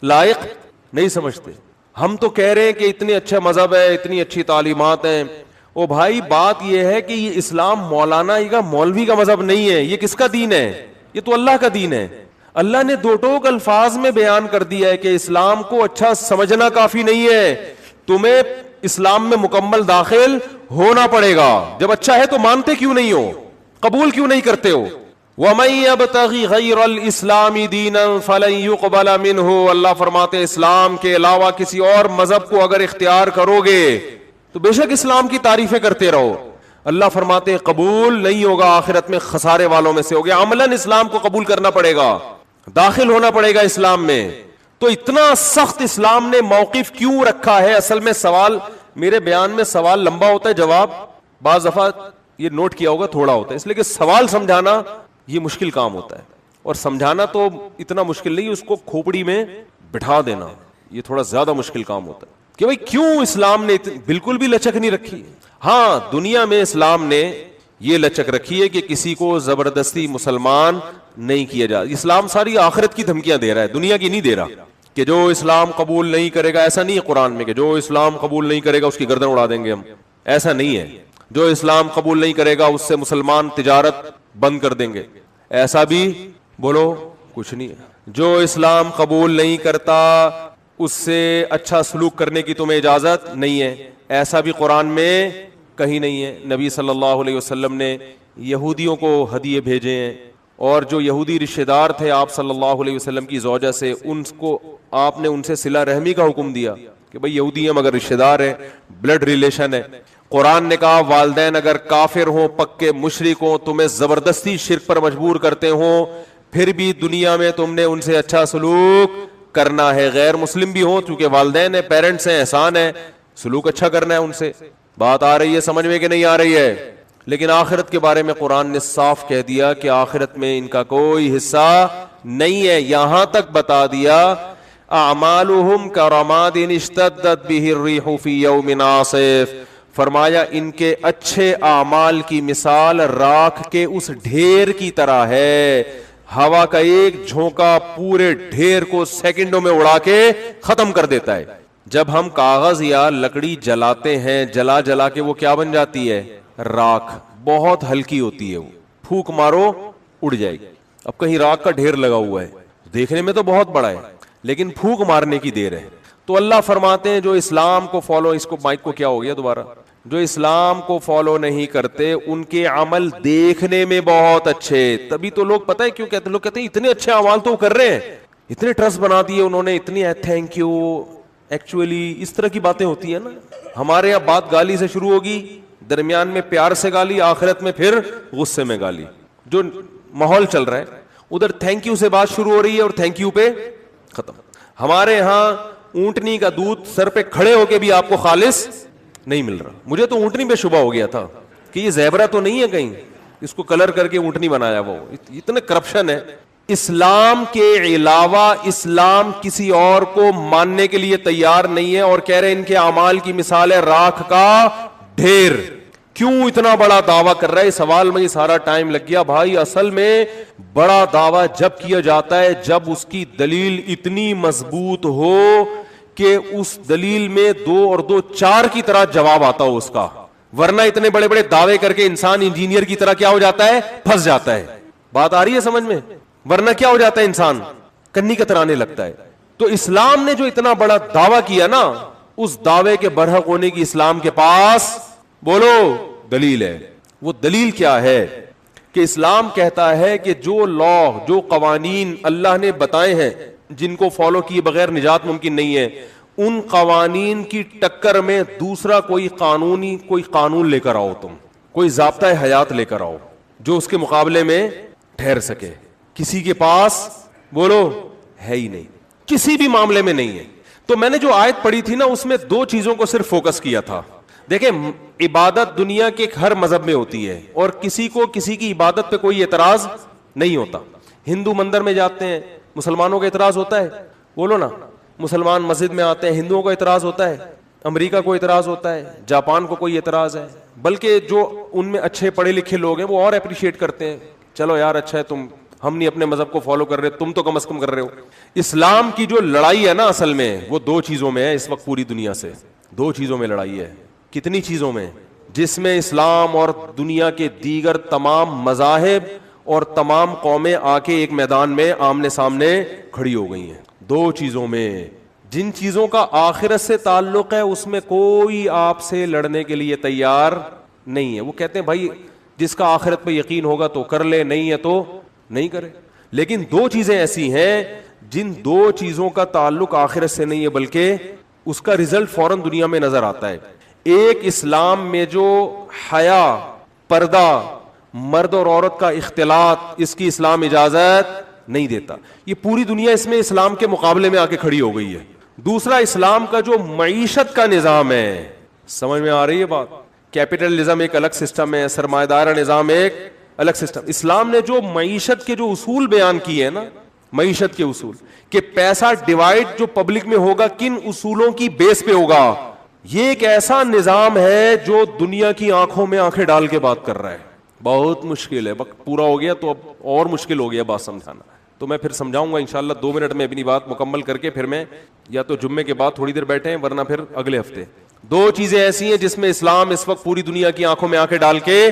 لائق نہیں سمجھتے. ہم تو کہہ رہے ہیں کہ اتنے اچھا مذہب ہے, اتنی اچھی تعلیمات ہیں. او بھائی بات یہ ہے کہ یہ اسلام مولانا کا مولوی کا مذہب نہیں ہے, یہ کس کا دین ہے؟ یہ تو اللہ کا دین ہے. اللہ نے 2 ٹوک الفاظ میں بیان کر دیا ہے کہ اسلام کو اچھا سمجھنا کافی نہیں ہے, تمہیں اسلام میں مکمل داخل ہونا پڑے گا. جب اچھا ہے تو مانتے کیوں نہیں ہو, قبول کیوں نہیں کرتے ہو؟ وَمَن يَبْتَغِ غَيْرَ الْإِسْلَامِ دِينًا فَلَن يُقْبَلَ مِنْهُ. اللہ فرماتے ہیں اسلام کے علاوہ کسی اور مذہب کو اگر اختیار کرو گے تو بے شک اسلام کی تعریفیں کرتے رہو, اللہ فرماتے ہیں قبول نہیں ہوگا, آخرت میں خسارے والوں میں سے ہوگے. عملاً اسلام کو قبول کرنا پڑے گا, داخل ہونا پڑے گا اسلام میں. تو اتنا سخت اسلام نے موقف کیوں رکھا ہے؟ اصل میں سوال, میرے بیان میں سوال لمبا ہوتا ہے, جواب بعض دفعہ یہ نوٹ کیا ہوگا تھوڑا ہوتا ہے، اس لیے کہ سوال سمجھانا یہ مشکل کام ہوتا ہے، اور سمجھانا تو اتنا مشکل نہیں، اس کو کھوپڑی میں بٹھا دینا یہ تھوڑا زیادہ مشکل کام ہوتا ہے کہ بھئی کیوں اسلام نے بالکل بھی لچک نہیں رکھی. ہاں دنیا میں اسلام نے یہ لچک رکھی ہے کہ کسی کو زبردستی مسلمان نہیں کیا جا. اسلام ساری آخرت کی دھمکیاں دے رہا ہے، دنیا کی نہیں دے رہا کہ جو اسلام قبول نہیں کرے گا. ایسا نہیں ہے قرآن میں کہ جو اسلام قبول نہیں کرے گا اس کی گردن اڑا دیں گے ہم، ایسا نہیں ہے. جو اسلام قبول نہیں کرے گا اس سے مسلمان تجارت بند کر دیں گے، ایسا بھی بولو کچھ نہیں ہے. جو اسلام قبول نہیں کرتا اس سے اچھا سلوک کرنے کی تمہیں اجازت نہیں ہے، ایسا بھی قرآن میں کہیں نہیں ہے. نبی صلی اللہ علیہ وسلم نے یہودیوں کو ہدیے بھیجے ہیں، اور جو یہودی رشتہ دار تھے آپ صلی اللہ علیہ وسلم کی زوجہ سے، ان کو آپ نے ان سے صلہ رحمی کا حکم دیا کہ بھئی یہودی ہیں مگر رشتہ دار ہیں، بلڈ ریلیشن ہے. قرآن نے کہا والدین اگر کافر ہوں، پکے مشرک ہوں، تمہیں زبردستی شرک پر مجبور کرتے ہوں، پھر بھی دنیا میں تم نے ان سے اچھا سلوک کرنا ہے. غیر مسلم بھی ہوں چونکہ والدین ہیں، پیرنٹس ہیں، احسان ہے، سلوک اچھا کرنا ہے ان سے. بات آ رہی ہے سمجھ میں کہ نہیں آ رہی ہے؟ لیکن آخرت کے بارے میں قرآن نے صاف کہہ دیا کہ آخرت میں ان کا کوئی حصہ نہیں ہے. یہاں تک بتا دیا اعمالهم کرماد اشتدت به الريح في يوم عاصف، فرمایا ان کے اچھے اعمال کی مثال راکھ کے اس ڈھیر کی طرح ہے. ہوا کا ایک جھونکا پورے ڈھیر کو سیکنڈوں میں اڑا کے ختم کر دیتا ہے. جب ہم کاغذ یا لکڑی جلاتے ہیں، جلا جلا کے وہ کیا بن جاتی ہے؟ راکھ. بہت ہلکی ہوتی ہے، وہ پھونک مارو اڑ جائے گی. اب کہیں راکھ کا ڈھیر لگا ہوا ہے، دیکھنے میں تو بہت بڑا ہے لیکن پھونک مارنے کی دیر ہے. تو اللہ فرماتے ہیں جو اسلام کو فالو، اس کو مائک کو کیا ہو گیا دوبارہ، جو اسلام کو فالو نہیں کرتے ان کے عمل دیکھنے میں بہت اچھے. تبھی تو لوگ پتہ ہے کیوں کہتے ہیں، لوگ کہتے ہیں اتنے اچھے اعمال تو کر رہے ہیں، اتنے ٹرسٹ بنا دیے انہوں نے، اتنی تھینک یو. ایکچولی اس طرح کی باتیں ہوتی ہیں نا. ہمارے یہاں بات گالی سے شروع ہوگی، درمیان میں پیار سے گالی، آخرت میں پھر غصے میں گالی. جو ماحول چل رہا ہے ادھر تھینک یو سے بات شروع ہو رہی ہے اور تھینک یو پہ ختم. ہمارے ہاں اونٹنی کا دودھ سر پہ کھڑے ہو کے بھی آپ کو خالص نہیں مل رہا. مجھے تو اونٹنی پہ شبہ ہو گیا تھا کہ یہ زیبرا تو نہیں ہے کہیں، اس کو کلر کر کے اونٹنی بنایا. وہ اتنے کرپشن ہے. اسلام کے علاوہ اسلام کسی اور کو ماننے کے لیے تیار نہیں ہے، اور کہہ رہے ان کے اعمال کی مثال ہے راکھ کا ڈھیر. کیوں اتنا بڑا دعویٰ کر رہا ہے؟ سوال میں سارا ٹائم لگ گیا. بھائی اصل میں بڑا دعویٰ جب کیا جاتا ہے جب اس کی دلیل اتنی مضبوط ہو کہ اس دلیل میں 2 اور 2 4 کی طرح جواب آتا ہو اس کا. ورنہ اتنے بڑے بڑے دعوے کر کے انسان انجینئر کی طرح کیا ہو جاتا ہے؟ پھنس جاتا ہے. بات آ رہی ہے سمجھ میں؟ ورنہ کیا ہو جاتا ہے؟ انسان کنی کترانے لگتا ہے. تو اسلام نے جو اتنا بڑا دعویٰ کیا نا، اس دعوے کے برحق ہونے کی اسلام کے پاس بولو دلیل ہے. وہ دلیل کیا ہے؟ کہ اسلام کہتا ہے کہ جو لا، جو قوانین اللہ نے بتائے ہیں جن کو فالو کیے بغیر نجات ممکن نہیں ہے، ان قوانین کی ٹکر میں دوسرا کوئی قانون لے کر آؤ، تم کوئی ضابطۂ حیات لے کر آؤ جو اس کے مقابلے میں ٹھہر سکے. کسی کے پاس بولو ہے ہی نہیں، کسی بھی معاملے میں نہیں ہے. تو میں نے جو آیت پڑھی تھی نا اس میں 2 چیزوں کو صرف فوکس کیا تھا. دیکھیں عبادت دنیا کے ہر مذہب میں ہوتی ہے اور کسی کو کسی کی عبادت پہ کوئی اعتراض نہیں ہوتا. ہندو مندر میں جاتے ہیں، مسلمانوں کا اعتراض ہوتا ہے؟ بولو نا. مسلمان مسجد میں آتے ہیں، ہندوؤں کو اعتراض ہوتا ہے، امریکہ کو اعتراض ہوتا ہے، جاپان کو کوئی اعتراض ہے. بلکہ جو ان میں اچھے پڑھے لکھے لوگ ہیں وہ اور اپریشیٹ کرتے ہیں، چلو یار اچھا ہے، ہم نہیں اپنے مذہب کو فالو کر رہے، تم تو کم از کم کر رہے ہو. اسلام کی جو لڑائی ہے نا اصل میں وہ 2 چیزوں میں ہے اس وقت پوری دنیا سے. 2 چیزوں میں لڑائی ہے. کتنی چیزوں میں؟ جس میں اسلام اور دنیا کے دیگر تمام مذاہب اور تمام قومیں آ کے ایک میدان میں آمنے سامنے کھڑی ہو گئی ہیں. 2 چیزوں میں. جن چیزوں کا آخرت سے تعلق ہے اس میں کوئی آپ سے لڑنے کے لیے تیار نہیں ہے. وہ کہتے ہیں بھائی جس کا آخرت پہ یقین ہوگا تو کر لے، نہیں ہے تو نہیں کرے. لیکن 2 چیزیں ایسی ہیں جن 2 چیزوں کا تعلق آخرت سے نہیں ہے بلکہ اس کا رزلٹ فوراً دنیا میں نظر آتا ہے. ایک اسلام میں جو حیا، پردہ، مرد اور عورت کا اختلاط، اس کی اسلام اجازت نہیں دیتا. یہ پوری دنیا اس میں اسلام کے مقابلے میں آ کے کھڑی ہو گئی ہے. دوسرا اسلام کا جو معیشت کا نظام ہے، سمجھ میں آ رہی ہے بات؟ کیپٹلزم ایک الگ سسٹم ہے, سرمایہ دارہ نظام ایک الگ سسٹم. اسلام نے جو معیشت کے جو اصول بیان کیے ہیں نا, معیشت کے اصول, کہ پیسہ ڈیوائڈ جو پبلک میں ہوگا کن اصولوں کی بیس پہ ہوگا, یہ ایک ایسا نظام ہے جو دنیا کی آنکھوں میں آنکھیں ڈال کے بات کر رہا ہے. بہت مشکل ہے, وقت پورا ہو گیا تو اب اور مشکل ہو گیا بات سمجھانا, تو میں پھر سمجھاؤں گا انشاءاللہ 2 منٹ میں اپنی بات مکمل کر کے, پھر میں یا تو جمعے کے بعد تھوڑی دیر بیٹھے ہیں ورنہ پھر اگلے ہفتے. 2 چیزیں ایسی ہیں جس میں اسلام اس وقت پوری دنیا کی آنکھوں میں آنکھیں ڈال کے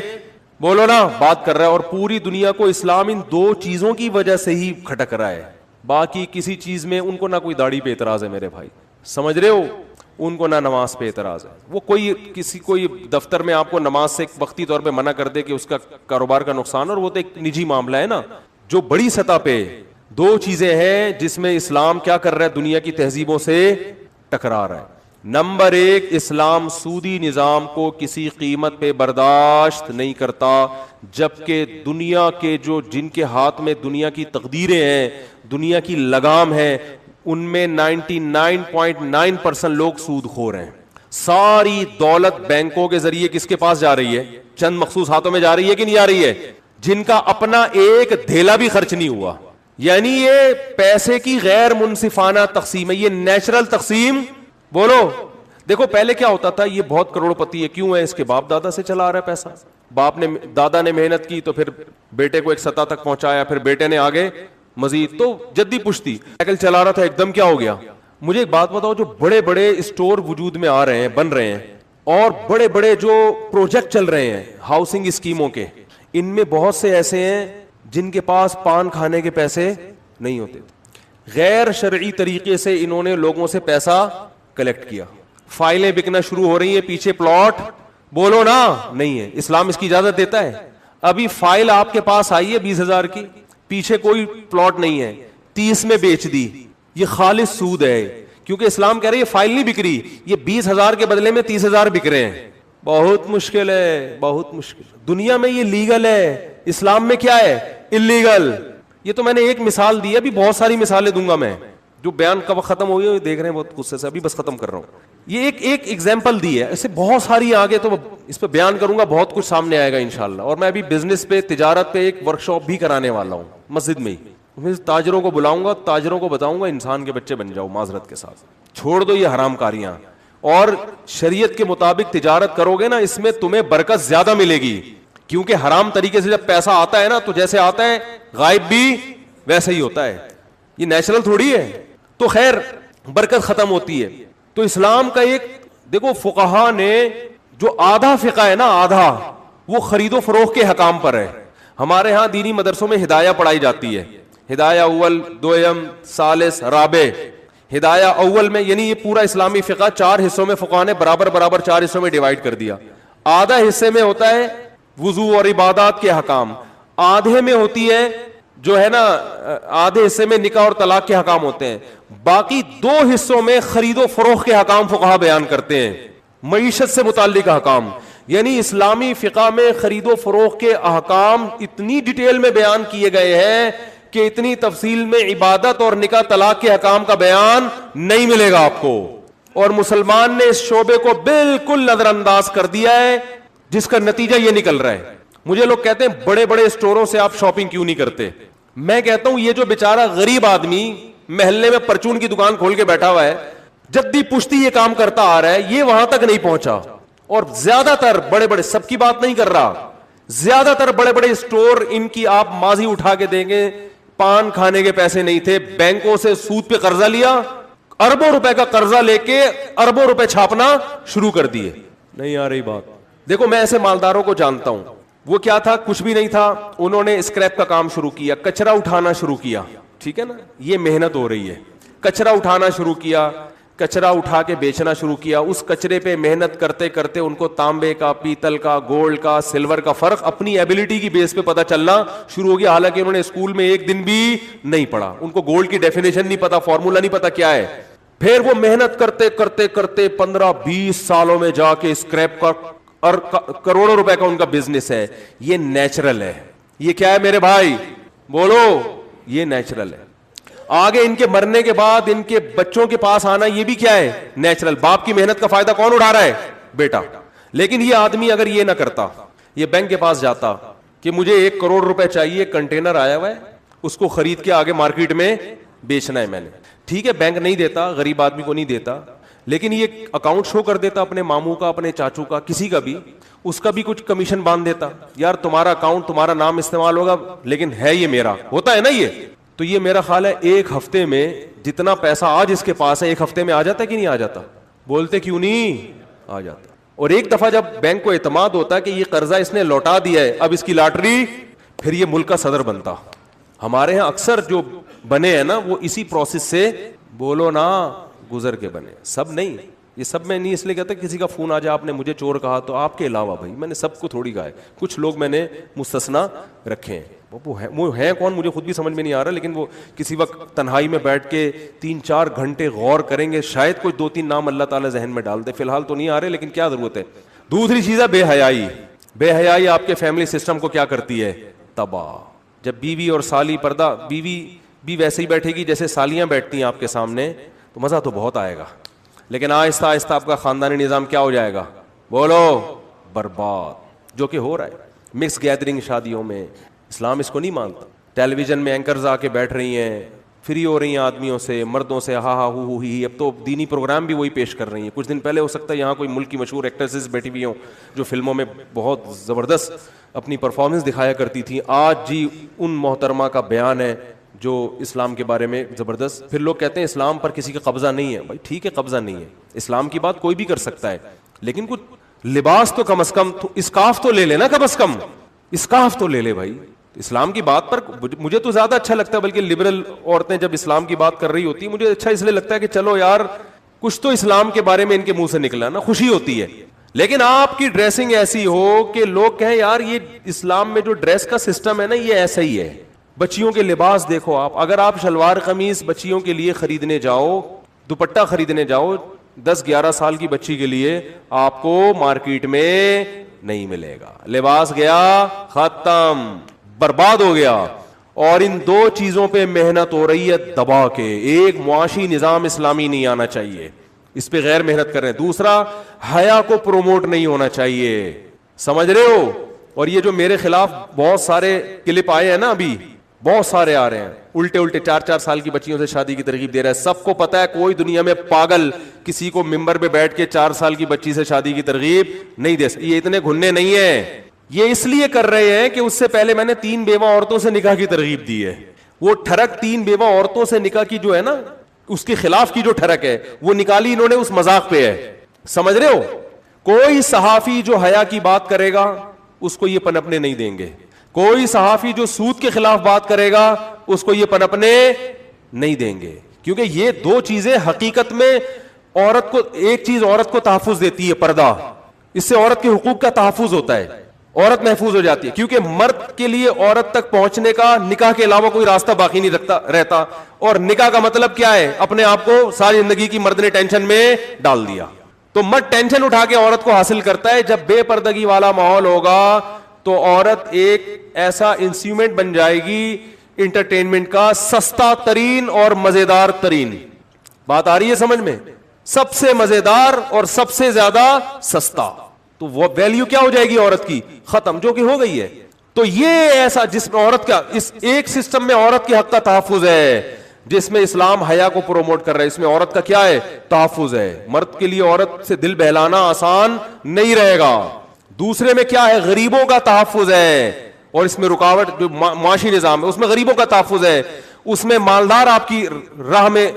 بولو نا بات کر رہا ہے, اور پوری دنیا کو اسلام ان 2 چیزوں کی وجہ سے ہی کھٹک رہا ہے. باقی کسی چیز میں ان کو نہ کوئی داڑھی پہ اعتراض ہے میرے بھائی, سمجھ رہے ہو, ان کو نہ نماز پہ اعتراض ہے. وہ کوئی دفتر میں آپ کو نماز سے وقتی طور پہ منع کر دے کہ اس کا کاروبار کا نقصان, اور وہ تو ایک نجی معاملہ ہے نا. جو بڑی سطح پہ 2 چیزیں ہیں جس میں اسلام کیا کر رہا ہے, دنیا کی تہذیبوں سے ٹکرا رہا ہے. نمبر 1, اسلام سودی نظام کو کسی قیمت پہ برداشت نہیں کرتا, جبکہ دنیا کے جن کے ہاتھ میں دنیا کی تقدیریں ہیں, دنیا کی لگام ہے, ان میں 99.9% لوگ سود خور ہیں. ساری دولت بینکوں کے ذریعے کس کے پاس جا رہی ہے, چند مخصوص ہاتھوں میں جا رہی ہے کہ نہیں جا رہی ہے, جن کا اپنا ایک دھیلا بھی خرچ نہیں ہوا. یعنی یہ پیسے کی غیر منصفانہ تقسیم ہے, یہ نیچرل تقسیم. بولو, دیکھو پہلے کیا ہوتا تھا, یہ بہت کروڑ پتی ہے, کیوں ہے, اس کے باپ دادا سے چلا آ رہا ہے پیسہ, دادا نے محنت کی تو پھر بیٹے کو ایک سطح تک پہنچایا, پھر بیٹے نے آگے مزید, تو جدی پشتی سائیکل چلا رہا تھا, ایک دم کیا ہو گیا. مجھے ایک بات بتاؤ, جو بڑے بڑے اسٹور وجود میں آ رہے ہیں, بن رہے ہیں, اور بڑے بڑے جو پروجیکٹ چل رہے ہیں ہاؤسنگ اسکیموں کے, ان میں بہت سے ایسے ہیں جن کے پاس پان کھانے کے پیسے نہیں ہوتے. غیر شرعی طریقے سے انہوں نے لوگوں سے پیسہ کلیکٹ کیا, فائلیں بکنا شروع ہو رہی ہیں, پیچھے پلاٹ بولو نا نہیں ہے. اسلام اس کی اجازت دیتا ہے؟ ابھی فائل آپ کے پاس آئی ہے 20,000 کی, پیچھے کوئی پلاٹ نہیں ہے, 30 میں بیچ دی, یہ خالص سود ہے. کیونکہ اسلام کہہ رہے یہ فائل نہیں بک رہی, یہ 20,000 کے بدلے میں 30,000 بک رہے ہیں. بہت مشکل ہے, بہت مشکل. دنیا میں یہ لیگل ہے, اسلام میں کیا ہے, اللیگل. یہ تو میں نے ایک مثال دی ہے, ابھی بہت ساری مثالیں دوں گا میں, جو بیان کب ختم ہوئی ہے دیکھ رہے ہیں بہت غصے سے, ابھی بس ختم کر رہا ہوں. یہ ایک ایگزامپل دی ہے, ایسے بہت ساری آگے تو اس پہ بیان کروں گا, بہت کچھ سامنے آئے گا انشاءاللہ. اور میں ابھی بزنس پہ, تجارت پہ ایک ورکشاپ بھی کرانے والا ہوں مسجد میں ہی. تاجروں کو بلاؤں گا, تاجروں کو بتاؤں گا انسان کے بچے بن جاؤ معذرت کے ساتھ, چھوڑ دو یہ حرام کاریاں, اور شریعت کے مطابق تجارت کرو گے نا, اس میں تمہیں برکت زیادہ ملے گی. کیونکہ حرام طریقے سے جب پیسہ آتا ہے نا, تو جیسے آتا ہے غائب بھی ویسے ہی ہوتا ہے, یہ نیچرل تھوڑی ہے. تو خیر برکت ختم ہوتی ہے. تو اسلام کا ایک دیکھو, فقہا نے جو آدھا فقہ ہے نا, آدھا وہ خرید و فروخت کے حکام پر ہے. ہمارے ہاں دینی مدرسوں میں ہدایہ پڑھائی جاتی ہے, ہدایہ اول, دویم, ثالث, رابع. ہدایہ اول میں یعنی یہ پورا اسلامی فقہ 4 حصوں میں فقہا نے برابر 4 حصوں میں ڈیوائڈ کر دیا. آدھا حصے میں ہوتا ہے وضو اور عبادات کے حکام, آدھے میں ہوتی ہے جو ہے نا, آدھے حصے میں نکاح اور طلاق کے حکام ہوتے ہیں, باقی 2 حصوں میں خرید و فروخت کے حکام فقہا بیان کرتے ہیں, معیشت سے متعلق احکام. یعنی اسلامی فقہ میں خرید و فروخت کے احکام اتنی ڈیٹیل میں بیان کیے گئے ہیں کہ اتنی تفصیل میں عبادت اور نکاح طلاق کے حکام کا بیان نہیں ملے گا آپ کو. اور مسلمان نے اس شعبے کو بالکل نظر انداز کر دیا ہے, جس کا نتیجہ یہ نکل رہا ہے. مجھے لوگ کہتے ہیں بڑے بڑے اسٹوروں سے آپ شاپنگ کیوں نہیں کرتے. میں کہتا ہوں یہ جو بیچارہ غریب آدمی محلے میں پرچون کی دکان کھول کے بیٹھا ہوا ہے, جدی پشتی یہ کام کرتا آ رہا ہے, یہ وہاں تک نہیں پہنچا. اور زیادہ تر بڑے بڑے, سب کی بات نہیں کر رہا, زیادہ تر بڑے بڑے اسٹور, ان کی آپ ماضی اٹھا کے دیں گے, پان کھانے کے پیسے نہیں تھے, بینکوں سے سود پہ قرضہ لیا, اربوں روپے کا قرضہ لے کے اربوں روپے چھاپنا شروع کر دیے. نہیں آ رہی بات. دیکھو میں ایسے مالداروں کو جانتا ہوں, وہ کیا تھا, کچھ بھی نہیں تھا, انہوں نے اسکریپ کا کام شروع کیا, کچرا اٹھانا شروع کیا. ٹھیک ہے نا, یہ محنت ہو رہی ہے. کچرا اٹھانا شروع کیا, کچرا اٹھا کے بیچنا شروع کیا. اس کچرے پہ محنت کرتے کرتے ان کو تانبے کا, پیتل کا, گولڈ کا, سلور کا فرق اپنی ایبلٹی کی بیس پہ پتا چلنا شروع ہو گیا. حالانکہ انہوں نے اسکول میں ایک دن بھی نہیں پڑھا, ان کو گولڈ کی ڈیفینیشن نہیں پتا, فارمولا نہیں پتا کیا ہے. پھر وہ محنت کرتے کرتے کرتے 15-20 سالوں میں جا کے اسکریپ کا اور کروڑوں روپے کا ان کا بزنس ہے. یہ نیچرل ہے. یہ کیا ہے میرے بھائی, بولو, یہ نیچرل ہے. آگے ان کے مرنے کے بعد ان کے بچوں کے پاس آنا, یہ بھی کیا ہے, نیچرل. باپ کی محنت کا فائدہ کون اٹھا رہا ہے, بیٹا. لیکن یہ آدمی اگر یہ نہ کرتا, یہ بینک کے پاس جاتا کہ مجھے 1 کروڑ روپے چاہیے, کنٹینر آیا ہوا ہے, اس کو خرید کے آگے مارکیٹ میں بیچنا ہے میں نے, ٹھیک ہے بینک نہیں دیتا, غریب آدمی کو نہیں دیتا, لیکن یہ اکاؤنٹ شو کر دیتا اپنے ماموں کا, اپنے چاچو کا, کسی کا بھی, اس کا بھی کچھ کمیشن باندھ دیتا, یار تمہارا اکاؤنٹ تمہارا نام استعمال ہوگا لیکن ہے یہ میرا, ہوتا ہے نا یہ. تو یہ میرا خیال ہے 1 ہفتے میں جتنا پیسہ آج اس کے پاس ہے 1 ہفتے میں آ جاتا ہے کہ نہیں آ جاتا؟ بولتے کیوں نہیں آ جاتا. اور ایک دفعہ جب بینک کو اعتماد ہوتا ہے کہ یہ قرضہ اس نے لوٹا دیا ہے, اب اس کی لاٹری, پھر یہ ملک کا صدر بنتا. ہمارے ہاں اکثر جو بنے ہیں نا وہ اسی پروسیس سے, بولو نا, گزر کے بنے. سب نہیں, یہ سب میں نہیں اس لیے کہتا کسی کا فون آ جائے آپ نے مجھے چور کہا تو آپ کے علاوہ بھائی میں نے سب کو تھوڑی کہا ہے, کچھ لوگ میں نے مستثنا رکھے ہیں. وہ ہیں کون مجھے خود بھی سمجھ میں نہیں آ رہا, لیکن وہ کسی وقت تنہائی میں بیٹھ کے 3-4 گھنٹے غور کریں گے, شاید کوئی 2-3 نام اللہ تعالیٰ ذہن میں ڈال دے. فی الحال تو نہیں آ رہے لیکن کیا ضرورت ہے. دوسری چیز ہے بے حیائی. بے حیائی آپ کے فیملی سسٹم کو کیا کرتی ہے؟ تباہ. جب بیوی اور سالی پردہ, بیوی بھی ویسے ہی بیٹھے گی جیسے سالیاں بیٹھتی ہیں آپ کے سامنے, تو مزہ تو بہت آئے گا, لیکن آہستہ آہستہ آپ کا خاندانی نظام کیا ہو جائے گا؟ بولو, برباد. جو کہ ہو رہا ہے مکس گیدرنگ شادیوں میں. اسلام اس کو نہیں مانتا. ٹیلی ویژن میں اینکرز آ کے بیٹھ رہی ہیں, فری ہو رہی ہیں آدمیوں سے, مردوں سے, ہا ہا ہو ہی. اب تو دینی پروگرام بھی وہی پیش کر رہی ہیں. کچھ دن پہلے ہو سکتا ہے یہاں کوئی ملک کی مشہور ایکٹریسز بیٹھی ہوئی ہوں جو فلموں میں بہت زبردست اپنی پرفارمنس دکھایا کرتی تھی. آج جی ان محترمہ کا بیان ہے جو اسلام کے بارے میں زبردست. پھر لوگ کہتے ہیں اسلام پر کسی کا قبضہ نہیں ہے. بھائی ٹھیک ہے قبضہ نہیں ہے, اسلام کی بات کوئی بھی کر سکتا ہے, لیکن کچھ لباس تو کم از کم, اسکارف تو لے لے نا, کم از کم اسکارف تو لے لے بھائی. اسلام کی بات پر مجھے تو زیادہ اچھا لگتا ہے, بلکہ لبرل عورتیں جب اسلام کی بات کر رہی ہوتی ہیں مجھے اچھا اس لیے لگتا ہے کہ چلو یار کچھ تو اسلام کے بارے میں ان کے منہ سے نکلا نا, خوشی ہوتی ہے. لیکن آپ کی ڈریسنگ ایسی ہو کہ لوگ کہیں یار یہ اسلام میں جو ڈریس کا سسٹم ہے نا یہ ایسا ہی ہے. بچیوں کے لباس دیکھو آپ, اگر آپ شلوار قمیص بچیوں کے لیے خریدنے جاؤ, دوپٹہ خریدنے جاؤ 10-11 سال کی بچی کے لیے, آپ کو مارکیٹ میں نہیں ملے گا. لباس گیا, ختم, برباد ہو گیا. اور ان 2 چیزوں پہ محنت ہو رہی ہے دبا کے. ایک معاشی نظام اسلامی نہیں آنا چاہیے, اس پہ غیر محنت کر رہے ہیں. دوسرا حیا کو پروموٹ نہیں ہونا چاہیے, سمجھ رہے ہو. اور یہ جو میرے خلاف بہت سارے کلپ آئے ہیں نا, ابھی بہت سارے آ رہے ہیں, الٹے 4-4 سال کی بچیوں سے شادی کی ترغیب دے رہا ہے. سب کو پتا ہے کوئی دنیا میں پاگل کسی کو ممبر پہ بیٹھ کے 4 سال کی بچی سے شادی کی ترغیب نہیں دے سکتا. یہ اتنے گھننے نہیں ہیں, یہ اس لیے کر رہے ہیں کہ اس سے پہلے میں نے 3 بیوہ عورتوں سے نکاح کی ترغیب دی ہے. وہ ٹھڑک 3 بیوہ عورتوں سے نکاح کی جو ہے نا, اس کے خلاف کی جو ٹھڑک ہے وہ نکالی انہوں نے اس مذاق پہ ہے, سمجھ رہے ہو. کوئی صحافی جو حیا کی بات کرے گا اس کو یہ پنپنے نہیں دیں گے. کوئی صحافی جو سود کے خلاف بات کرے گا اس کو یہ پنپنے نہیں دیں گے, کیونکہ یہ 2 چیزیں حقیقت میں عورت کو, ایک چیز عورت کو تحفظ دیتی ہے پردہ, اس سے عورت کے حقوق کا تحفظ ہوتا ہے, عورت محفوظ ہو جاتی ہے. کیونکہ مرد کے لیے عورت تک پہنچنے کا نکاح کے علاوہ کوئی راستہ باقی نہیں رہتا. اور نکاح کا مطلب کیا ہے؟ اپنے آپ کو ساری زندگی کی مرد نے ٹینشن میں ڈال دیا. تو مرد ٹینشن اٹھا کے عورت کو حاصل کرتا ہے. جب بے پردگی والا ماحول ہوگا تو عورت ایک ایسا انسٹرومنٹ بن جائے گی انٹرٹینمنٹ کا سستا ترین اور مزیدار ترین. بات آ رہی ہے سمجھ میں؟ سب سے مزیدار اور سب سے زیادہ سستا. تو وہ ویلیو کیا ہو جائے گی عورت کی؟ ختم, جو کہ ہو گئی ہے. تو یہ ایسا جس میں عورت کا, اس ایک سسٹم میں عورت کے حق کا تحفظ ہے جس میں اسلام حیا کو پروموٹ کر رہا ہے, اس میں عورت کا کیا ہے؟ تحفظ ہے. مرد کے لیے عورت سے دل بہلانا آسان نہیں رہے گا. دوسرے میں کیا ہے؟ غریبوں کا تحفظ ہے, اور اس میں رکاوٹ جو معاشی نظام ہے اس میں غریبوں کا تحفظ ہے. اس میں مالدار آپ کی راہ میں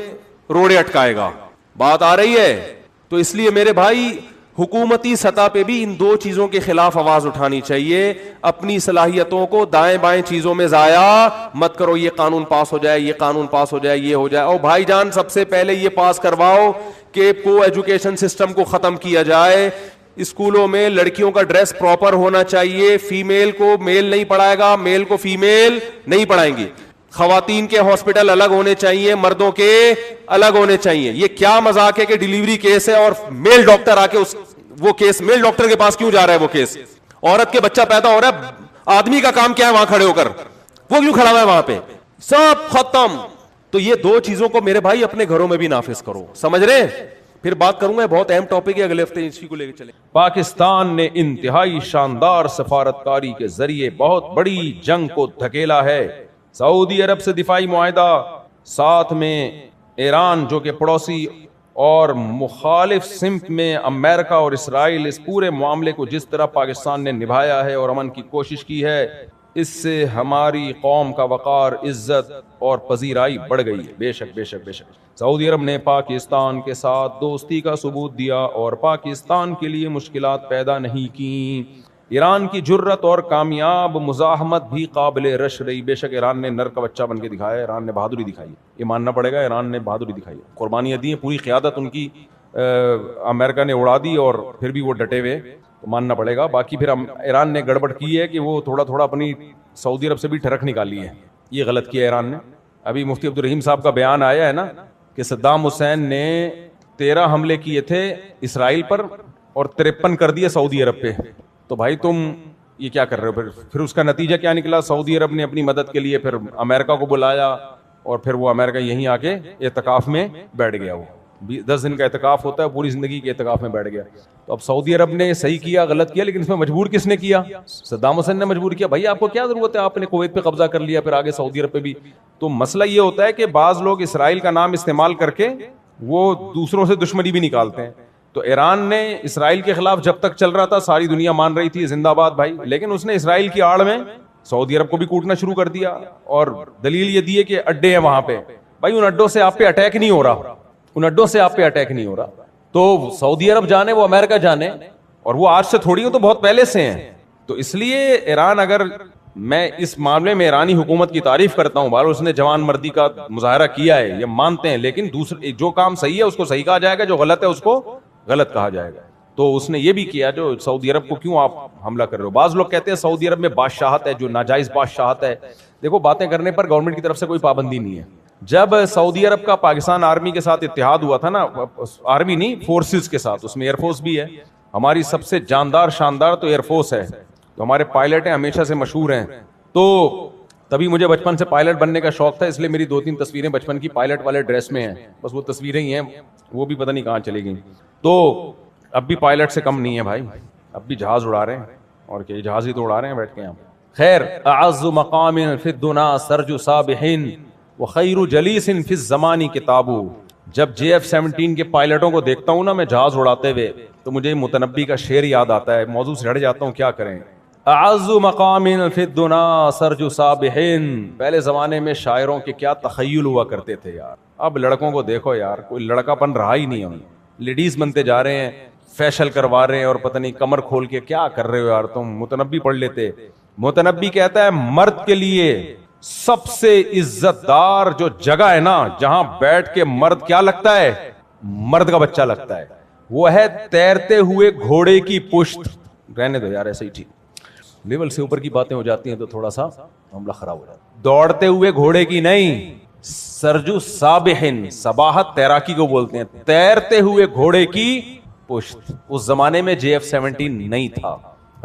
روڑے اٹکائے گا. بات آ رہی ہے؟ تو اس لیے میرے بھائی حکومتی سطح پہ بھی ان 2 چیزوں کے خلاف آواز اٹھانی چاہیے. اپنی صلاحیتوں کو دائیں بائیں چیزوں میں ضائع مت کرو. یہ قانون پاس ہو جائے, یہ قانون پاس ہو جائے, یہ ہو جائے. اور بھائی جان سب سے پہلے یہ پاس کرواؤ کہ کو ایجوکیشن سسٹم کو ختم کیا جائے. اسکولوں میں لڑکیوں کا ڈریس پراپر ہونا چاہیے. فیمیل کو میل نہیں پڑھائے گا, میل کو فیمیل نہیں پڑھائیں گی. خواتین کے ہاسپٹل الگ ہونے چاہیے, مردوں کے الگ ہونے چاہیے. یہ کیا مذاق ہے کہ ڈیلیوری کیس ہے اور میل ڈاکٹر آ کے وہ کیس, میل ڈاکٹر کے پاس کیوں جا رہا ہے وہ کیس؟ عورت کے بچہ پیدا ہو رہا ہے, آدمی کا کام کیا ہے وہاں کھڑے ہو کر, وہ کیوں کھڑا ہوا ہے وہاں پہ؟ سب ختم. تو یہ 2 چیزوں کو میرے بھائی اپنے گھروں میں بھی نافذ کرو, سمجھ رہے ہیں؟ پھر بات کروں گا، بہت اہم ٹاپک ہے، اگلے ہفتے اسی کو لے کے چلیں۔ پاکستان نے انتہائی شاندار سفارتکاری کے ذریعے بہت بڑی جنگ کو دھکیلا ہے۔ سعودی عرب سے دفاعی معاہدہ، ساتھ میں ایران جو کہ پڑوسی اور مخالف سمت میں امریکہ اور اسرائیل، اس پورے معاملے کو جس طرح پاکستان نے نبھایا ہے اور امن کی کوشش کی ہے، اس سے ہماری قوم کا وقار، عزت اور پذیرائی بڑھ گئی ہے۔ بے شک بے شک بے شک سعودی عرب نے پاکستان کے ساتھ دوستی کا ثبوت دیا اور پاکستان کے لیے مشکلات پیدا نہیں کی۔ ایران کی جرت اور کامیاب مزاحمت بھی قابل رشک رہی۔ بے شک ایران نے نر کا بچہ بن کے دکھایا ہے، ایران نے بہادری دکھائی ہے، یہ ماننا پڑے گا، ایران نے بہادری دکھائی ہے، قربانیاں دی ہیں، پوری قیادت ان کی امریکہ نے اڑا دی اور پھر بھی وہ ڈٹے ہوئے، تو ماننا پڑے گا۔ باقی پھر ایران نے گڑبڑ کی ہے کہ وہ تھوڑا تھوڑا اپنی سعودی عرب سے بھی ٹھڑک نکالی ہے، یہ غلط کیا ایران نے۔ ابھی مفتی عبدالرحیم صاحب کا بیان آیا ہے نا کہ صدام حسین نے 13 حملے کیے تھے اسرائیل پر اور 53 کر دیے سعودی عرب پہ، تو بھائی تم یہ کیا کر رہے ہو؟ پھر اس کا نتیجہ کیا نکلا؟ سعودی عرب نے اپنی مدد کے لیے پھر امریکہ کو بلایا اور پھر وہ امریکہ یہیں آ کے اعتکاف میں بیٹھ گیا، وہ 10 دن کا اعتکاف ہوتا ہے، پوری زندگی کے اعتکاف میں بیٹھ گیا۔ تو اب سعودی عرب نے صحیح کیا غلط کیا، لیکن اس میں مجبور کس نے کیا؟ صدام حسین نے مجبور کیا۔ بھائی آپ کو کیا ضرورت ہے، آپ نے کویت پہ قبضہ کر لیا، پھر آگے سعودی عرب پہ بھی۔ تو مسئلہ یہ ہوتا ہے کہ بعض لوگ اسرائیل کا نام استعمال کر کے وہ دوسروں سے دشمنی بھی نکالتے ہیں۔ تو ایران نے اسرائیل کے خلاف جب تک چل رہا تھا ساری دنیا مان رہی تھی زندہ باد بھائی، لیکن اس نے اسرائیل کی آڑ میں سعودی عرب کو بھی کوٹنا شروع کر دیا، اور دلیل یہ دی ہے کہ اڈے ہیں وہاں پہ، بھائی ان اڈوں سے آپ پہ اٹیک نہیں ہو رہا، ان اڈوں سے آپ پہ اٹیک نہیں ہو رہا۔ تو سعودی عرب جانے، وہ امریکہ جانے، اور وہ آج سے تھوڑی ہو، تو بہت پہلے سے ہیں۔ تو اس لیے ایران، اگر میں اس معاملے میں ایرانی حکومت کی تعریف کرتا ہوں، بہر اس نے جوان مردی کا مظاہرہ کیا ہے، یہ مانتے ہیں، لیکن دوسرے جو کام صحیح ہے اس کو صحیح کہا جائے گا، جو غلط ہے اس کو غلط کہا جائے گا۔ تو اس نے یہ بھی کیا، جو سعودی عرب کو کیوں آپ حملہ کر رہے ہو؟ بعض لوگ کہتے ہیں سعودی عرب میں بادشاہت ہے، جو ناجائز بادشاہت ہے۔ دیکھو باتیں کرنے پر گورنمنٹ کی طرف سے کوئی پابندی نہیں ہے۔ جب سعودی عرب کا پاکستان آرمی کے ساتھ اتحاد ہوا تھا نا، آرمی نہیں فورسز کے ساتھ، اس میں ایئر فورس بھی ہے، ہماری سب سے جاندار شاندار تو ایئر فورس ہے، تو ہمارے پائلٹ ہیں ہمیشہ سے مشہور ہیں۔ تو تبھی مجھے بچپن سے پائلٹ بننے کا شوق تھا، اس لیے میری 2-3 تصویریں بچپن کی پائلٹ والے ڈریس میں ہیں، بس وہ تصویریں ہی ہیں، وہ بھی پتہ نہیں کہاں چلی گئیں۔ تو اب بھی پائلٹ سے کم نہیں ہے بھائی، اب بھی جہاز اڑا رہے ہیں، اور کہ جہاز ہی تو اڑا رہے ہیں بیٹھ کے یہاں۔ خیر، اعز مقام فی الدنا سرج صابحین وخیر جلیس فی الزمان کتاب۔ جب JF-17 کے پائلٹوں کو دیکھتا ہوں نا میں جہاز اڑاتے ہوئے، تو مجھے متنبی کا شعر یاد آتا ہے، موضوع سے ہٹ جاتا ہوں، کیا کریں۔ اعز مقام فی الدنا سرج صابحین، پہلے زمانے میں شاعروں کے کیا تخیل ہوا کرتے تھے یار، اب لڑکوں کو دیکھو یار، کوئی لڑکا پن رہا ہی نہیں ہے، لیڈیز بنتے جا رہے ہیں، فیشل کروا رہے ہیں، اور پتہ نہیں کمر کھول کے کیا کر رہے ہو یار تم۔ متنبی پڑھ لیتے، متنبی کہتا ہے مرد کے لیے سب سے عزت دار جو جگہ ہے نا، جہاں بیٹھ کے مرد کیا لگتا ہے، مرد کا بچہ لگتا ہے، وہ ہے تیرتے ہوئے گھوڑے کی پشت۔ رہنے دو یار، ایسے ہی ٹھیک، لیول سے اوپر کی باتیں ہو جاتی ہیں تو تھوڑا سا معاملہ خراب ہو جاتا ہے۔ دوڑتے ہوئے گھوڑے کی نہیں، سرجو سابحن، سباحت تیراکی کو بولتے ہیں، تیرتے ہوئے گھوڑے کی پشت۔ اس زمانے میں JF-17 نہیں تھا،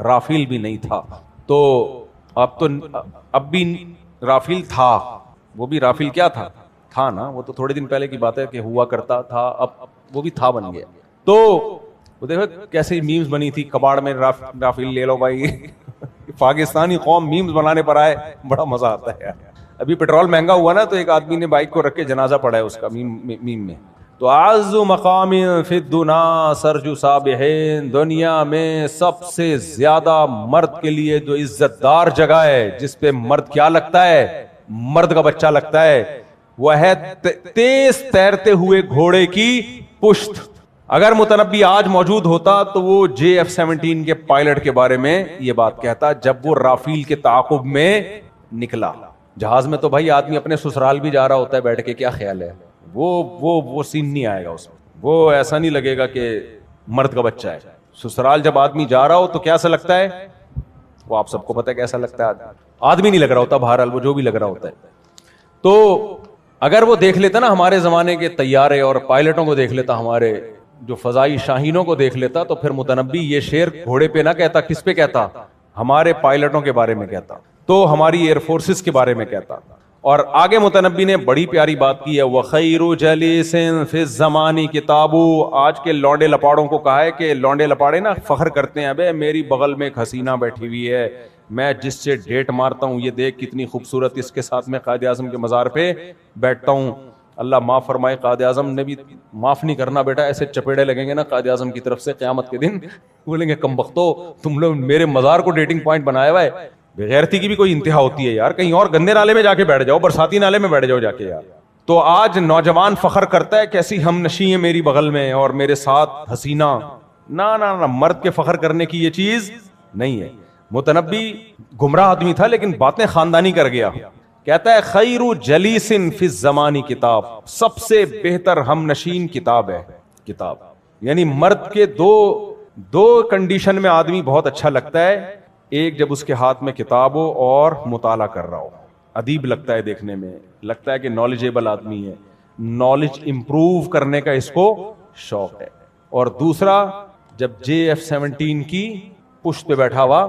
رافیل بھی نہیں تھا، تو اب بھی رافیل تھا، وہ بھی رافیل کیا تھا نا، وہ تو تھوڑے دن پہلے کی بات ہے کہ ہوا کرتا تھا، اب وہ بھی تھا بن گیا۔ تو وہ دیکھو کیسے میمز بنی تھی کباڑ میں، رافیل لے لو بھائی۔ پاکستانی قوم میمز بنانے پر آئے، بڑا مزہ آتا ہے یار۔ ابھی پیٹرول مہنگا ہوا نا، تو ایک آدمی نے بائک کو رکھ کے جنازہ پڑھا ہے اس کا میم میں۔ تو اعز مقام فی الدنا سرج صابحین، دنیا میں سب سے زیادہ مرد کے لیے جو عزت دار جگہ ہے، جس پہ مرد کیا لگتا ہے، مرد کا بچہ لگتا ہے، وہ ہے تیز تیرتے ہوئے گھوڑے کی پشت۔ اگر متنبی آج موجود ہوتا تو وہ JF-17 کے پائلٹ کے بارے میں یہ بات کہتا، جب وہ رافیل کے تعاقب میں نکلا۔ جہاز میں تو بھائی آدمی اپنے سسرال بھی جا رہا ہوتا ہے بیٹھ کے، کیا خیال ہے، وہ سین نہیں آئے گا اس میں، وہ ایسا نہیں لگے گا کہ مرد کا بچہ ہے۔ سسرال جب آدمی جا رہا ہو تو کیسا لگتا ہے، وہ آپ سب کو پتہ ہے کیسا لگتا ہے، آدمی نہیں لگ رہا ہوتا، بہرحال وہ جو بھی لگ رہا ہوتا ہے۔ تو اگر وہ دیکھ لیتا نا ہمارے زمانے کے طیارے اور پائلٹوں کو دیکھ لیتا، ہمارے جو فضائی شاہینوں کو دیکھ لیتا، تو پھر متنبی یہ شعر گھوڑے پہ نہ کہتا، کس پہ کہتا، ہمارے پائلٹوں کے بارے میں کہتا، تو ہماری ایئر فورسز کے بارے میں کہتا۔ اور آگے متنبی نے بڑی پیاری بات کی ہے، وَخَيْرُ جَلِيسٍ فِي الزَّمَانِ کِتَابُ. آج کے لونڈے لپاڑوں کو کہا ہے کہ لونڈے لپاڑے نا فخر کرتے ہیں، ابے میری بغل میں ایک حسینہ بیٹھی ہوئی ہے، میں جس سے ڈیٹ مارتا ہوں یہ دیکھ کتنی خوبصورت، اس کے ساتھ میں قائد اعظم کے مزار پہ بیٹھتا ہوں. اللہ معاف فرمائے، قائد اعظم نے بھی معاف نہیں کرنا بیٹا، ایسے چپیڑے لگیں گے نا قائد اعظم کی طرف سے قیامت کے دن، بولیں گے کم بختو تم لوگ میرے مزار کو ڈیٹنگ پوائنٹ بنایا ہوا ہے. بغیرتی کی بھی کوئی انتہا ہوتی ہے یار، کہیں اور گندے نالے میں جا کے بیٹھ جاؤ، برساتی نالے میں بیٹھ جاؤ جا کے یار. تو آج نوجوان فخر کرتا ہے کیسی ہم نشیں ہیں میری بغل میں اور میرے ساتھ حسینہ. نہ مرد کے فخر کرنے کی یہ چیز نہیں ہے. متنبی گمراہ آدمی تھا لیکن باتیں خاندانی کر گیا. کہتا ہے خیر جلیس فی الزمان کتاب، سب سے بہتر ہم نشین کتاب ہے. کتاب یعنی مرد کے دو کنڈیشن میں آدمی بہت اچھا لگتا ہے. ایک جب اس کے ہاتھ میں کتاب ہو اور مطالعہ کر رہا ہو، ادیب لگتا ہے دیکھنے میں، لگتا ہے کہ نالجیبل آدمی ہے، نالج امپروو کرنے کا اس کو شوق ہے. اور دوسرا جب JF-17 کی پشت پہ بیٹھا ہوا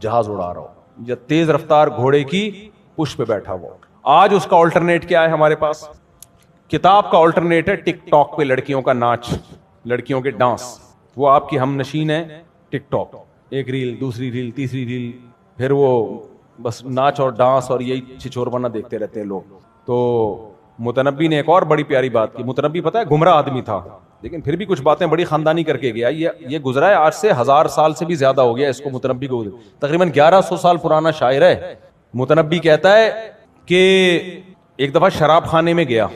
جہاز اڑا رہا ہو یا تیز رفتار گھوڑے کی پشت پہ بیٹھا ہوا. آج اس کا آلٹرنیٹ کیا ہے ہمارے پاس؟ کتاب کا آلٹرنیٹ ہے ٹک ٹاک پہ لڑکیوں کا ناچ، لڑکیوں کے ڈانس. وہ آپ کی ہم نشین ہے ٹک ٹاک، ایک ریل، دوسری ریل، تیسری ریل، پھر وہ بس ناچ اور ڈانس اور یہی چھچور بنا دیکھتے رہتے ہیں لوگ. تو متنبی نے ایک اور بڑی پیاری بات کی. متنبی پتہ ہے گمراہ آدمی تھا لیکن پھر بھی کچھ باتیں بڑی خاندانی کر کے گیا. یہ گزرا ہے آج سے 1000 سال سے بھی زیادہ ہو گیا اس کو. متنبی کو تقریباً 1100 سال پرانا شاعر ہے. متنبی کہتا ہے کہ ایک دفعہ شراب خانے میں گیا،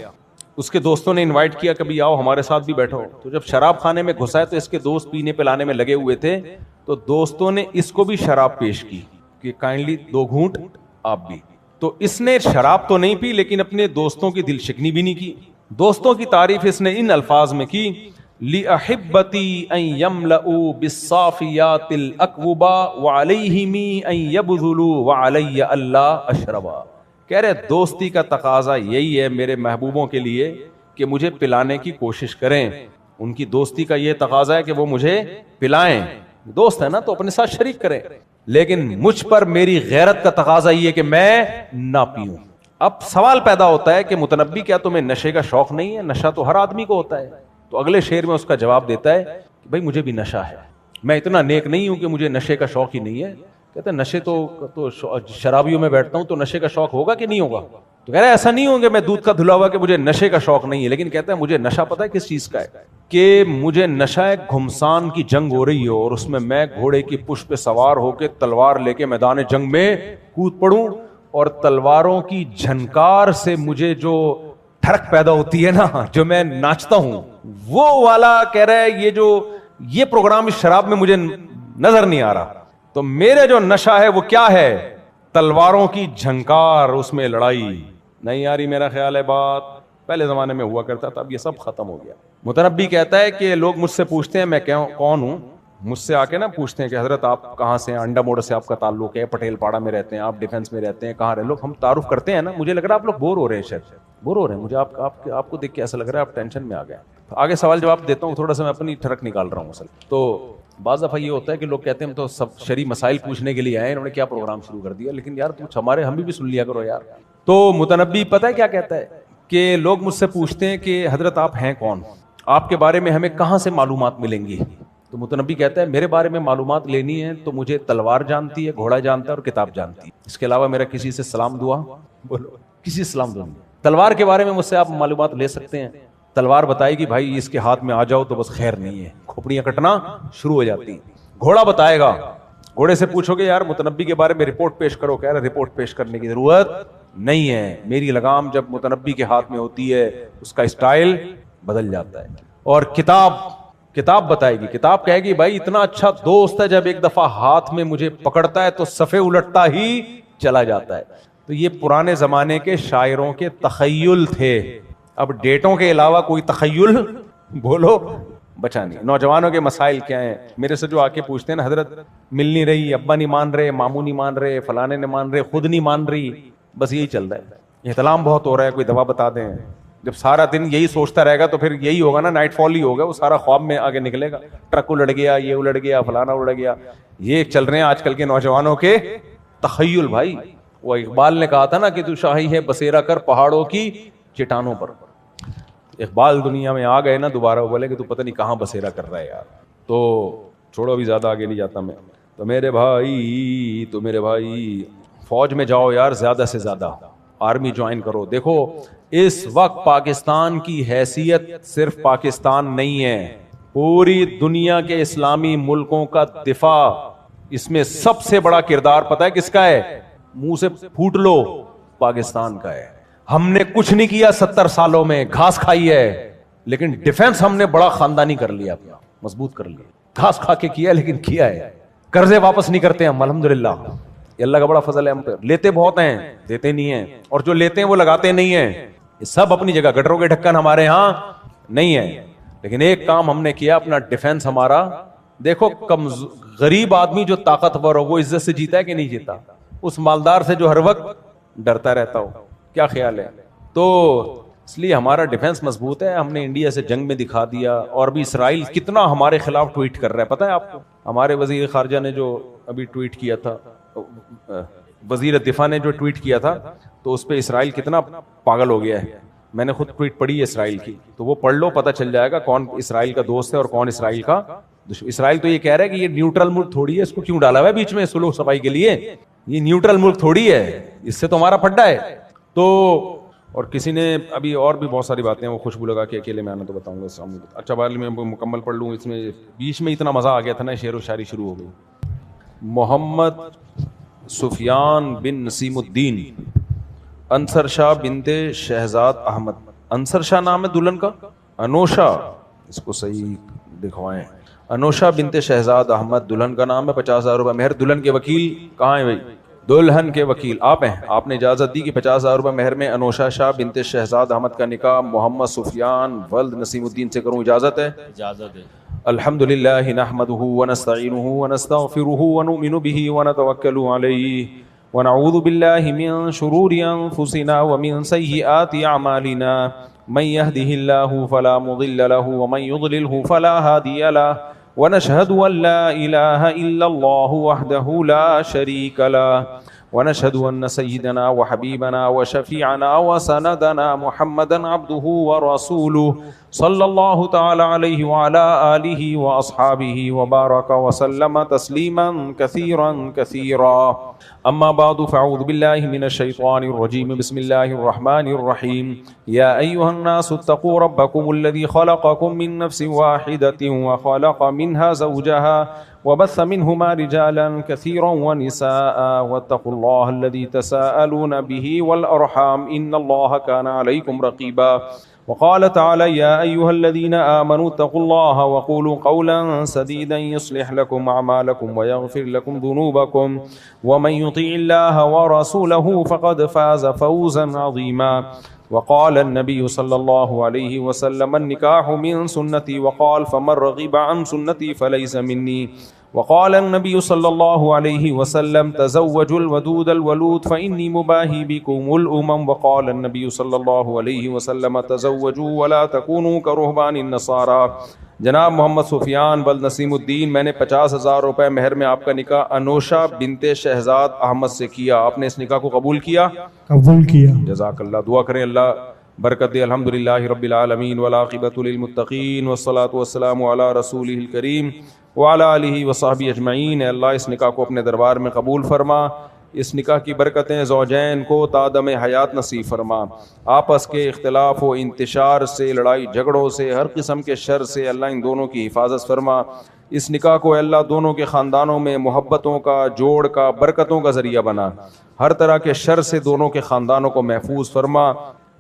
اس کے دوستوں نے انوائٹ کیا کبھی آؤ ہمارے ساتھ بھی بیٹھو. تو جب شراب خانے میں گھسا ہے تو اس کے دوست پینے پلانے میں لگے ہوئے تھے، تو دوستوں نے اس کو بھی شراب پیش کی کہ کائنڈلی 2 گھونٹ آپ بھی. تو اس نے شراب تو نہیں پی لیکن اپنے دوستوں کی دل شکنی بھی نہیں کی. دوستوں کی تعریف اس نے ان الفاظ میں کی، لِأَحِبَّتِي أَن يَمْلَؤُوا بِالصَّافِيَاتِ الْأَكْوَبَا وَعَلَيْهِمِ أَن يَبْذُلُوا وَعَلَيَّ أَلَّا أَشْرَبَا. کہہ رہے دوستی کا تقاضا یہی ہے میرے محبوبوں کے لیے کہ مجھے پلانے کی کوشش کریں. ان کی دوستی کا یہ تقاضا ہے کہ وہ مجھے پلائیں. دوست ہے نا تو اپنے ساتھ شریک کریں، لیکن مجھ پر میری غیرت کا تقاضا یہ کہ میں نہ پیوں. اب سوال پیدا ہوتا ہے کہ متنبی کیا تمہیں نشے کا شوق نہیں ہے؟ نشہ تو ہر آدمی کو ہوتا ہے. تو اگلے شعر میں اس کا جواب دیتا ہے کہ بھائی مجھے بھی نشہ ہے، میں اتنا نیک نہیں ہوں کہ مجھے نشے کا شوق ہی نہیں ہے. کہتے ہیں نشے تو شرابیوں میں بیٹھتا ہوں تو نشے کا شوق ہوگا کہ نہیں ہوگا؟ تو کہہ رہے ایسا نہیں ہوں گے میں دودھ کا دھلا ہوا کہ مجھے نشے کا شوق نہیں ہے، لیکن کہتا ہے مجھے نشہ پتہ ہے کس چیز کا ہے؟ کہ مجھے نشہ ایک گھمسان کی جنگ ہو رہی ہو اور اس میں گھوڑے کی پشت پہ سوار ہو کے تلوار لے کے میدان جنگ میں کود پڑوں اور تلواروں کی جھنکار سے مجھے جو ٹھڑک پیدا ہوتی ہے نا، جو میں ناچتا ہوں وہ والا کہہ رہا ہے یہ پروگرام اس شراب میں مجھے نظر نہیں آ رہا. تو میرے جو نشہ ہے وہ کیا ہے؟ تلواروں کی جھنکار، اس میں لڑائی. نہیں آ رہی میرا خیال ہے بات؟ پہلے زمانے میں ہوا کرتا تھا، اب یہ سب ختم ہو گیا. متنبی کہتا ہے کہ لوگ مجھ سے پوچھتے ہیں میں کون ہوں، مجھ سے آ کے نا پوچھتے ہیں کہ حضرت آپ کہاں سے ہیں، انڈا موڑ سے آپ کا تعلق ہے، پٹیل پاڑا میں رہتے ہیں، آپ ڈیفنس میں رہتے ہیں، کہاں رہے لوگ، ہم تعارف کرتے ہیں نا. مجھے لگ رہا ہے آپ لوگ بور ہو رہے ہیں، شاید بور ہو رہے ہیں. مجھے آپ کو دیکھ کے ایسا لگ رہا ہے آپ ٹینشن میں آ گئے. آگے سوال جواب دیتا ہوں، تھوڑا سا میں اپنی ٹھڑک نکال رہا ہوں اصل. تو بعض دفعہ یہ ہوتا ہے کہ لوگ کہتے ہیں ہم تو سب شرعی مسائل پوچھنے کے لیے آئے، انہوں نے کیا پروگرام شروع کر دیا. لیکن یار کچھ ہم بھی سن لیا کرو یار. تو متنبی پتہ ہے کیا کہتا ہے کہ لوگ مجھ سے پوچھتے ہیں کہ حضرت آپ ہیں کون، آپ کے بارے میں ہمیں کہاں سے معلومات ملیں گی؟ تو متنبی کہتا ہے میرے بارے میں معلومات لینی ہے تو مجھے تلوار جانتی ہے، گھوڑا جانتا ہے اور کتاب جانتی ہے. اس کے علاوہ میرا کسی سے سلام دعا بولو، کسی سے سلام دعا نہیں. تلوار کے بارے میں مجھ سے آپ معلومات لے سکتے ہیں. تلوار بتائے گی بھائی اس کے ہاتھ میں آ جاؤ تو بس خیر نہیں ہے، کھوپڑیاں کٹنا شروع ہو جاتی ہیں. گھوڑا بتائے گا، گھوڑے سے پوچھو گے یار متنبی کے بارے میں رپورٹ پیش کرو، کہہ رہا رپورٹ پیش کرنے کی ضرورت نہیں ہے، میری لگام جب متنبی کے ہاتھ میں ہوتی ہے اس کا اسٹائل بدل جاتا ہے. اور کتاب بتائے گی، کتاب کہے گی بھائی اتنا اچھا دوست ہے، جب ایک دفعہ ہاتھ میں مجھے پکڑتا ہے تو صفحے الٹتا ہی چلا جاتا ہے. تو یہ پرانے زمانے کے شاعروں کے تخیل تھے. اب ڈیٹوں کے علاوہ کوئی تخیل بولو بچا نہیں. نوجوانوں کے مسائل کیا ہیں؟ میرے سے جو آ کے پوچھتے ہیں نا حضرت مل نہیں رہی، ابا نہیں مان رہے، ماموں نہیں مان رہے، فلانے نہیں مان رہے، خود نہیں مان رہی، بس یہی چل رہا ہے. احتلام بہت ہو رہا ہے، کوئی دوا بتا دیں. جب سارا دن یہی سوچتا رہے گا تو پھر یہی ہوگا نا، نائٹ فال ہی ہوگا، وہ سارا خواب میں آگے نکلے گا. ٹرک الٹ گیا، یہ الٹ گیا، فلانا الٹ گیا. یہ چل رہے ہیں آج کل کے نوجوانوں کے تخیل. بھائی وہ اقبال نے کہا تھا نا کہ تو شاہی ہے بسیرا کر پہاڑوں کی چٹانوں پر. اقبال دنیا میں آ گئے نا دوبارہ, وہ بولے کہ تو پتہ نہیں کہاں بسیرا کر رہا ہے یار. تو چھوڑو ابھی زیادہ آگے نہیں جاتا میں. تو میرے بھائی فوج میں جاؤ یار, زیادہ سے زیادہ آرمی جوائن کرو. دیکھو اس وقت پاکستان کی حیثیت صرف پاکستان نہیں ہے, پوری دنیا کے اسلامی ملکوں کا دفاع, اس میں سب سے بڑا کردار پتہ ہے کس کا ہے؟ منہ سے پھوٹ لو, پاکستان کا ہے. ہم نے کچھ نہیں کیا 70 سالوں میں, گھاس کھائی ہے, لیکن ڈیفنس ہم نے بڑا خاندانی کر لیا, اپنا مضبوط کر لیا. گھاس کھا کے کیا لیکن کیا ہے. قرضے واپس نہیں کرتے ہم الحمدللہ, یہ اللہ کا بڑا فضل ہے ہم پہ. لیتے بہت ہیں, دیتے نہیں ہیں, اور جو لیتے ہیں وہ لگاتے نہیں ہیں. یہ سب اپنی جگہ, گٹروں کے ڈھکن ہمارے ہاں نہیں ہے, لیکن ایک کام ہم نے کیا, اپنا ڈیفنس ہمارا. دیکھو غریب آدمی جو طاقتور ہو وہ عزت سے جیتا ہے کہ نہیں جیتا؟ اس مالدار سے جو ہر وقت ڈرتا رہتا ہو. کیا خیال ہے؟ تو اس لیے ہمارا ڈیفنس مضبوط ہے. ہم نے انڈیا سے جنگ میں دکھا دیا, اور بھی اسرائیل کتنا ہمارے خلاف ٹویٹ کر رہا ہے, پتہ ہے آپ کو؟ ہمارے وزیر خارجہ نے جو ابھی ٹویٹ کیا تھا, وزیر دفاع نے جو ٹویٹ کیا تھا, تو اس پہ اسرائیل کتنا پاگل ہو گیا ہے. میں نے خود ٹویٹ پڑھی ہے اسرائیل کی, تو وہ پڑھ لو, پتہ چل جائے گا کون اسرائیل کا دوست ہے اور کون اسرائیل کا دشمن. اسرائیل تو یہ کہہ رہا ہے کہ یہ نیوٹرل ملک تھوڑی ہے, اس کو کیوں ڈالا ہوا ہے بیچ میں سلو صفائی کے لیے؟ یہ نیوٹرل ملک تھوڑی ہے, اس سے تو ہمارا پھڈا ہے. تو اور کسی نے ابھی اور بھی بہت ساری باتیں, وہ خوشبو لگا کے اکیلے میں آنا تو بتاؤں گا سامنے. اچھا بھائی میں مکمل پڑھ لوں, اس میں بیچ میں اتنا مزہ آ گیا تھا نا, شعر و شاعری شروع ہو گئی. محمد سفیان بن نسیم الدین انصر شاہ بنت شہزاد احمد. انصر شاہ نام ہے دلہن کا, انوشا, اس کو صحیح دکھوائیں, انوشا بنت شہزاد احمد دلہن کا نام ہے. 50,000 روپے مہر. دلہن کے وکیل کہاں ہیں بھائی؟ دلہن کے وکیل آپ ہیں. آپ نے اجازت دی کہ 50,000 روپے مہر میں انوشا شاہ بنت شہزاد احمد کا نکاح محمد سفیان ولد نسیم الدین سے کروں. اجازت ہے؟ اجازت ہے. الحمدللہ نحمده ونستعینه ونستغفره ونؤمن به ونتوکل علیہ ونعوذ باللہ من شرور انفسنا ومن سیئات اعمالنا من يهده الله فلا مضل له ومن يضلله فلا هادي له ونشهد ان لا اله الا الله وحده لا شريك له ونشهد ان سيدنا وحبيبنا وشفيعنا وسندنا محمدا عبده ورسوله صلى الله تعالى عليه وعلى آله وأصحابه وبارك وسلم تسليما كثيرا كثيرا. أما بعد فأعوذ بالله من الشيطان الرجيم. بسم الله الرحمن الرحيم. يا أيها الناس اتقوا ربكم الذي خلقكم من نفس واحدة وخلق منها زوجها وبث منهما رجالا كثيرا ونساء واتقوا الله الذي تساءلون به والأرحام إن الله كان عليكم رقيبا. وقال تعالى يا أيها الذين آمنوا اتقوا الله وقولوا قولا سديدا يصلح لكم أعمالكم ويغفر لكم ذنوبكم ومن يطيع الله ورسوله فقد فاز فوزا عظيما. وقال النبي صلى الله عليه وسلم النكاح من سنتي وقال فمن رغب عن سنتي فليس مني. وقال النبي صلى الله عليه وسلم تزوجوا الودود الولود فإني مباهي بكم الأمم. وقال النبي صلى الله عليه وسلم تزوجوا ولا تكونوا كرهبان النصارى. جناب محمد سفیان بل نسیم الدین, میں نے 50,000 روپے مہر میں آپ کا نکاح انوشا بنت شہزاد احمد سے کیا. آپ نے اس نکاح کو قبول کیا؟ قبول کیا. جزاک اللہ. دعا کریں اللہ برکت دے. الحمدللہ رب العالمین والعاقبۃ للمتقین والصلاۃ والسلام علی رسولہ الکریم وعلی آلہ وصحبہ اجمعین. اے اللہ اس نکاح کو اپنے دربار میں قبول فرما. اس نکاح کی برکتیں زوجین کو تادم حیات نصیب فرما. آپس کے اختلاف و انتشار سے, لڑائی جھگڑوں سے, ہر قسم کے شر سے اللہ ان دونوں کی حفاظت فرما. اس نکاح کو اللہ دونوں کے خاندانوں میں محبتوں کا, جوڑ کا, برکتوں کا ذریعہ بنا. ہر طرح کے شر سے دونوں کے خاندانوں کو محفوظ فرما.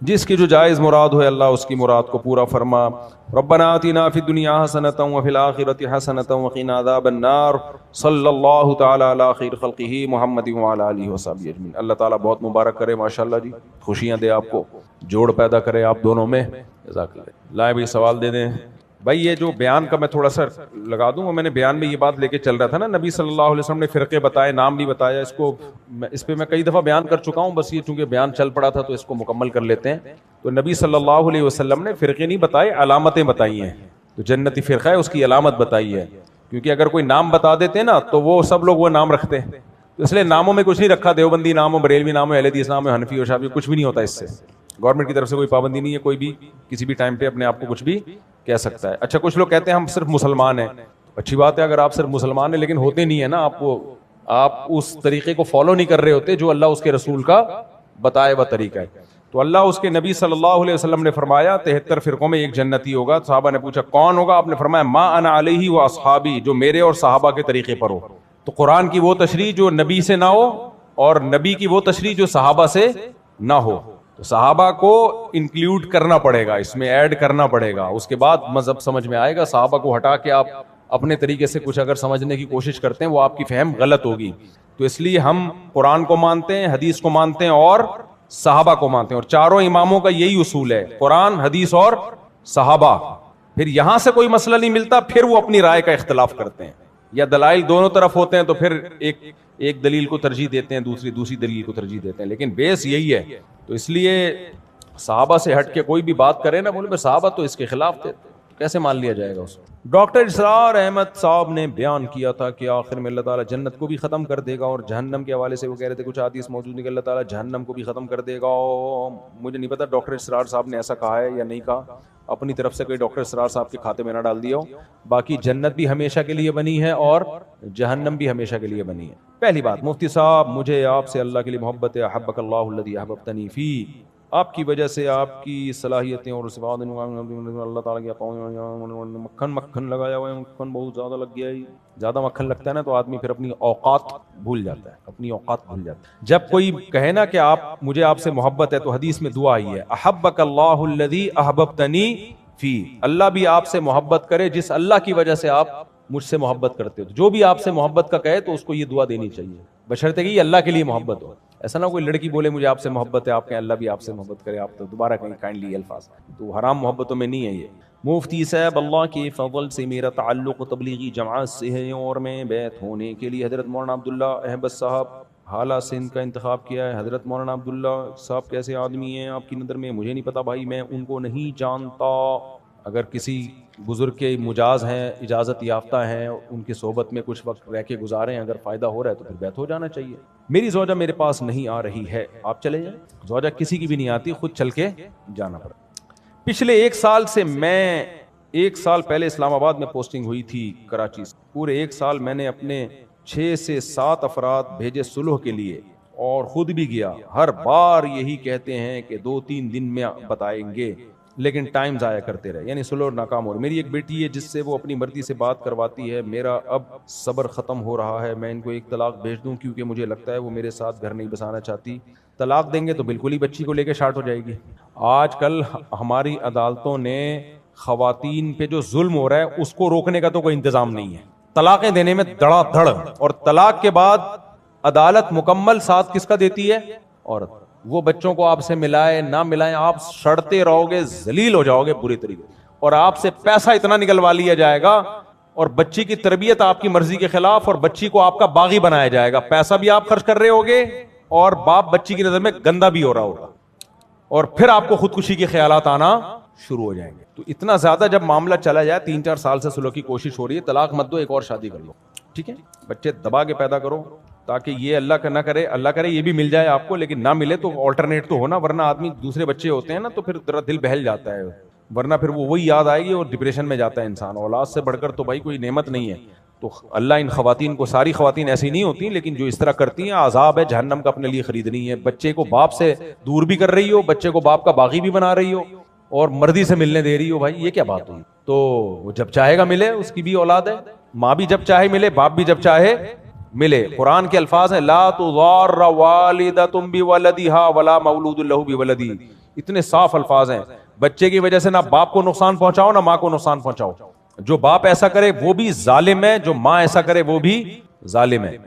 جس کی جو جائز مراد ہو اللہ اس کی مراد کو پورا فرما. ربنا آتنا فی الدنیا حسنۃ وفی الآخرۃ حسنۃ وقنا عذاب النار. صلی اللہ تعالی علی خیر خلقہ محمد وعلی آلہ وصحبہ اجمعین. اللہ تعالیٰ بہت مبارک کرے, ماشاءاللہ جی, خوشیاں دے آپ کو, جوڑ پیدا کرے آپ دونوں میں. جزاک اللہ. لائے بھی سوال دے دیں بھائی. یہ جو بیان کا میں تھوڑا سا لگا دوں, میں نے بیان میں یہ بات لے کے چل رہا تھا نا, نبی صلی اللہ علیہ وسلم نے فرقے بتائے, نام بھی بتایا. اس پہ میں کئی دفعہ بیان کر چکا ہوں, بس یہ چونکہ بیان چل پڑا تھا تو اس کو مکمل کر لیتے ہیں. تو نبی صلی اللہ علیہ وسلم نے فرقے نہیں بتائے, علامتیں بتائی ہیں. تو جنتی فرقہ ہے اس کی علامت بتائی ہے, کیونکہ اگر کوئی نام بتا دیتے نا تو وہ سب لوگ وہ نام رکھتے ہیں. تو اس لیے ناموں میں کچھ نہیں رکھا، دیوبندی نام ہو، بریلوی نام ہو، اہل حدیث نام ہو، حنفی ہو، شافعی، کچھ بھی نہیں ہوتا اس سے. گورنمنٹ کی طرف سے کوئی پابندی نہیں ہے، کوئی بھی کسی بھی ٹائم پہ اپنے آپ کو کچھ بھی کہہ سکتا ہے. اچھا کچھ لوگ کہتے ہیں ہم صرف مسلمان ہیں. اچھی بات ہے اگر آپ صرف مسلمان ہیں، لیکن ہوتے نہیں ہے نا. آپ اس طریقے کو فالو نہیں کر رہے ہوتے جو اللہ اس کے رسول کا بتائے ہوا طریقہ ہے. تو اللہ اس کے نبی صلی اللہ علیہ وسلم نے فرمایا 73 فرقوں میں ایک جنتی ہوگا. صحابہ نے پوچھا کون ہوگا؟ آپ نے فرمایا ما انا علیہ و اصحابی، جو میرے اور صحابہ کے طریقے پر ہو. تو قرآن کی وہ تشریح جو نبی سے نہ ہو اور نبی کی وہ تشریح جو صحابہ سے نہ ہو. تو صحابہ کو انکلیوڈ کرنا پڑے گا، اس میں ایڈ کرنا پڑے گا، اس کے بعد مذہب سمجھ میں آئے گا. صحابہ کو ہٹا کے آپ اپنے طریقے سے کچھ اگر سمجھنے کی کوشش کرتے ہیں وہ آپ کی فہم غلط ہوگی. تو اس لیے ہم قرآن کو مانتے ہیں، حدیث کو مانتے ہیں اور صحابہ کو مانتے ہیں. اور چاروں اماموں کا یہی اصول ہے، قرآن، حدیث اور صحابہ. پھر یہاں سے کوئی مسئلہ نہیں ملتا، پھر وہ اپنی رائے کا اختلاف کرتے ہیں، یا دلائل دونوں طرف ہوتے ہیں تو پھر ایک دلیل کو ترجیح دیتے ہیں، دوسری دلیل کو ترجیح دیتے ہیں، لیکن بیس یہی ہے. تو اس لیے صحابہ سے ہٹ کے کوئی بھی بات کرے نا، بولے صحابہ تو اس کے خلاف تھے، کیسے مان لیا جائے گا اس کو. ڈاکٹر اسرار احمد صاحب نے بیان کیا تھا کہ آخر میں اللہ تعالیٰ جنت کو بھی ختم کر دے گا، اور جہنم کے حوالے سے وہ کہہ رہے تھے کچھ حدیث موجود ہے کہ اللہ تعالیٰ جہنم کو بھی ختم کر دے گا. مجھے نہیں پتا ڈاکٹر اسرار صاحب نے ایسا کہا ہے یا نہیں کہا، اپنی طرف سے کوئی ڈاکٹر اسرار صاحب کے کھاتے میں نہ ڈال دیا ہو. باقی جنت بھی ہمیشہ کے لیے بنی ہے اور جہنم بھی ہمیشہ کے لیے بنی ہے. پہلی بات، مفتی صاحب مجھے آپ سے اللہ کے لیے محبت ہے، احبک اللہ الذی احببتنی فی. آپ کی وجہ سے آپ کی صلاحیتیں اور صفات اللہ تعالیٰ کی مکھن لگایا ہوا ہے، مکھن بہت زیادہ لگ گیا ہے. زیادہ مکھن لگتا ہے نا تو آدمی پھر اپنی اوقات بھول جاتا ہے، جب کوئی کہے نا کہ مجھے آپ سے محبت ہے تو حدیث میں دعا آئی ہے احبک اللہ الذی احببتنی فی. اللہ بھی آپ سے محبت کرے جس اللہ کی وجہ سے آپ مجھ سے محبت کرتے ہو. جو بھی آپ سے محبت کا کہے تو اس کو یہ دعا دینی چاہیے، بشرطے کہ یہ اللہ کے لیے محبت ہو. ایسا نہ کوئی لڑکی بولے مجھے آپ سے محبت ہے، آپ کہیں اللہ بھی آپ سے محبت کرے، آپ تو دوبارہ کہیں کائنڈلی الفاظ، تو حرام محبتوں میں نہیں ہے یہ. مفتی صاحب اللہ کے فضل سے میرا تعلق تبلیغی جماعت سے ہے اور میں بیعت ہونے کے لیے حضرت مولانا عبداللہ احبت صاحب حالہ سندھ کا انتخاب کیا ہے. حضرت مولانا عبداللہ صاحب کیسے آدمی ہیں آپ کی نظر میں؟ مجھے نہیں پتا بھائی، میں ان کو نہیں جانتا. اگر کسی بزرگ کے مجاز ہیں، اجازت یافتہ ہیں، ان کی صحبت میں کچھ وقت رہ کے گزاریں، اگر فائدہ ہو رہا ہے تو پھر بیعت ہو جانا چاہیے. میری زوجہ میرے پاس نہیں آ رہی ہے، آپ چلے جائیں. زوجہ کسی کی بھی نہیں آتی، خود چل کے جانا پڑتا. پچھلے 1 سال سے میں 1 سال پہلے اسلام آباد میں پوسٹنگ ہوئی تھی کراچی سے. پورے 1 سال میں نے اپنے 6 سے 7 افراد بھیجے صلح کے لیے اور خود بھی گیا. ہر بار یہی کہتے ہیں کہ 2-3 دن میں بتائیں گے، لیکن ٹائم ضائع کرتے رہے، یعنی صلح ناکام ہو رہی. میری ایک بیٹی ہے جس سے وہ اپنی مرضی سے بات کرواتی ہے. میرا اب صبر ختم ہو رہا ہے، میں ان کو ایک طلاق بھیج دوں کیونکہ مجھے لگتا ہے وہ میرے ساتھ گھر نہیں بسانا چاہتی. طلاق دیں گے تو بالکل ہی بچی کو لے کے شارٹ ہو جائے گی. آج کل ہماری عدالتوں نے خواتین پہ جو ظلم ہو رہا ہے اس کو روکنے کا تو کوئی انتظام نہیں ہے. طلاقیں دینے میں دڑا دھڑ، اور طلاق کے بعد عدالت مکمل ساتھ کس کا دیتی ہے؟ عورت. وہ بچوں کو آپ سے ملائے نہ ملائیں، آپ سڑتے رہو گے، ذلیل ہو جاؤ گے بری طریقے، اور آپ سے پیسہ اتنا نکلوا لیا جائے گا، اور بچی کی تربیت آپ کی مرضی کے خلاف، اور بچی کو آپ کا باغی بنایا جائے گا. پیسہ بھی آپ خرچ کر رہے ہوگے اور باپ بچی کی نظر میں گندا بھی ہو رہا ہوگا، اور پھر آپ کو خودکشی کے خیالات آنا شروع ہو جائیں گے. تو اتنا زیادہ جب معاملہ چلا جائے، 3-4 سال سے صلح کی کوشش ہو رہی ہے، طلاق مت دو، ایک اور شادی کر لو. ٹھیک ہے، بچے دبا کے پیدا کرو تاکہ یہ اللہ کا نہ کرے، اللہ کرے یہ بھی مل جائے آپ کو، لیکن نہ ملے تو آلٹرنیٹ تو ہونا. ورنہ آدمی دوسرے بچے ہوتے ہیں نا تو پھر ذرا دل بہل جاتا ہے، ورنہ پھر وہی یاد آئے گی اور ڈپریشن میں جاتا ہے انسان. اولاد سے بڑھ کر تو بھائی کوئی نعمت نہیں ہے. تو اللہ ان خواتین کو، ساری خواتین ایسی نہیں ہوتی لیکن جو اس طرح کرتی ہیں، عذاب ہے جہنم کا اپنے لیے خریدنی ہے. بچے کو باپ سے دور بھی کر رہی ہو، بچے کو باپ کا باغی بھی بنا رہی ہو، اور مردی سے ملنے دے رہی ہو. بھائی یہ کیا بات ہوئی؟ تو وہ جب چاہے گا ملے، اس کی بھی اولاد ہے، ماں بھی جب چاہے ملے، باپ بھی جب چاہے ملے. قرآن کے الفاظ ہیں لا تضار والدۃ بولدھا ولا مولود لہ بولدہ. اتنے صاف الفاظ ہیں. بچے کی وجہ سے نہ باپ کو نقصان پہنچاؤ نہ ماں کو نقصان پہنچاؤ. جو باپ ایسا کرے وہ بھی ظالم ہے، جو ماں ایسا کرے وہ بھی ظالم ہے.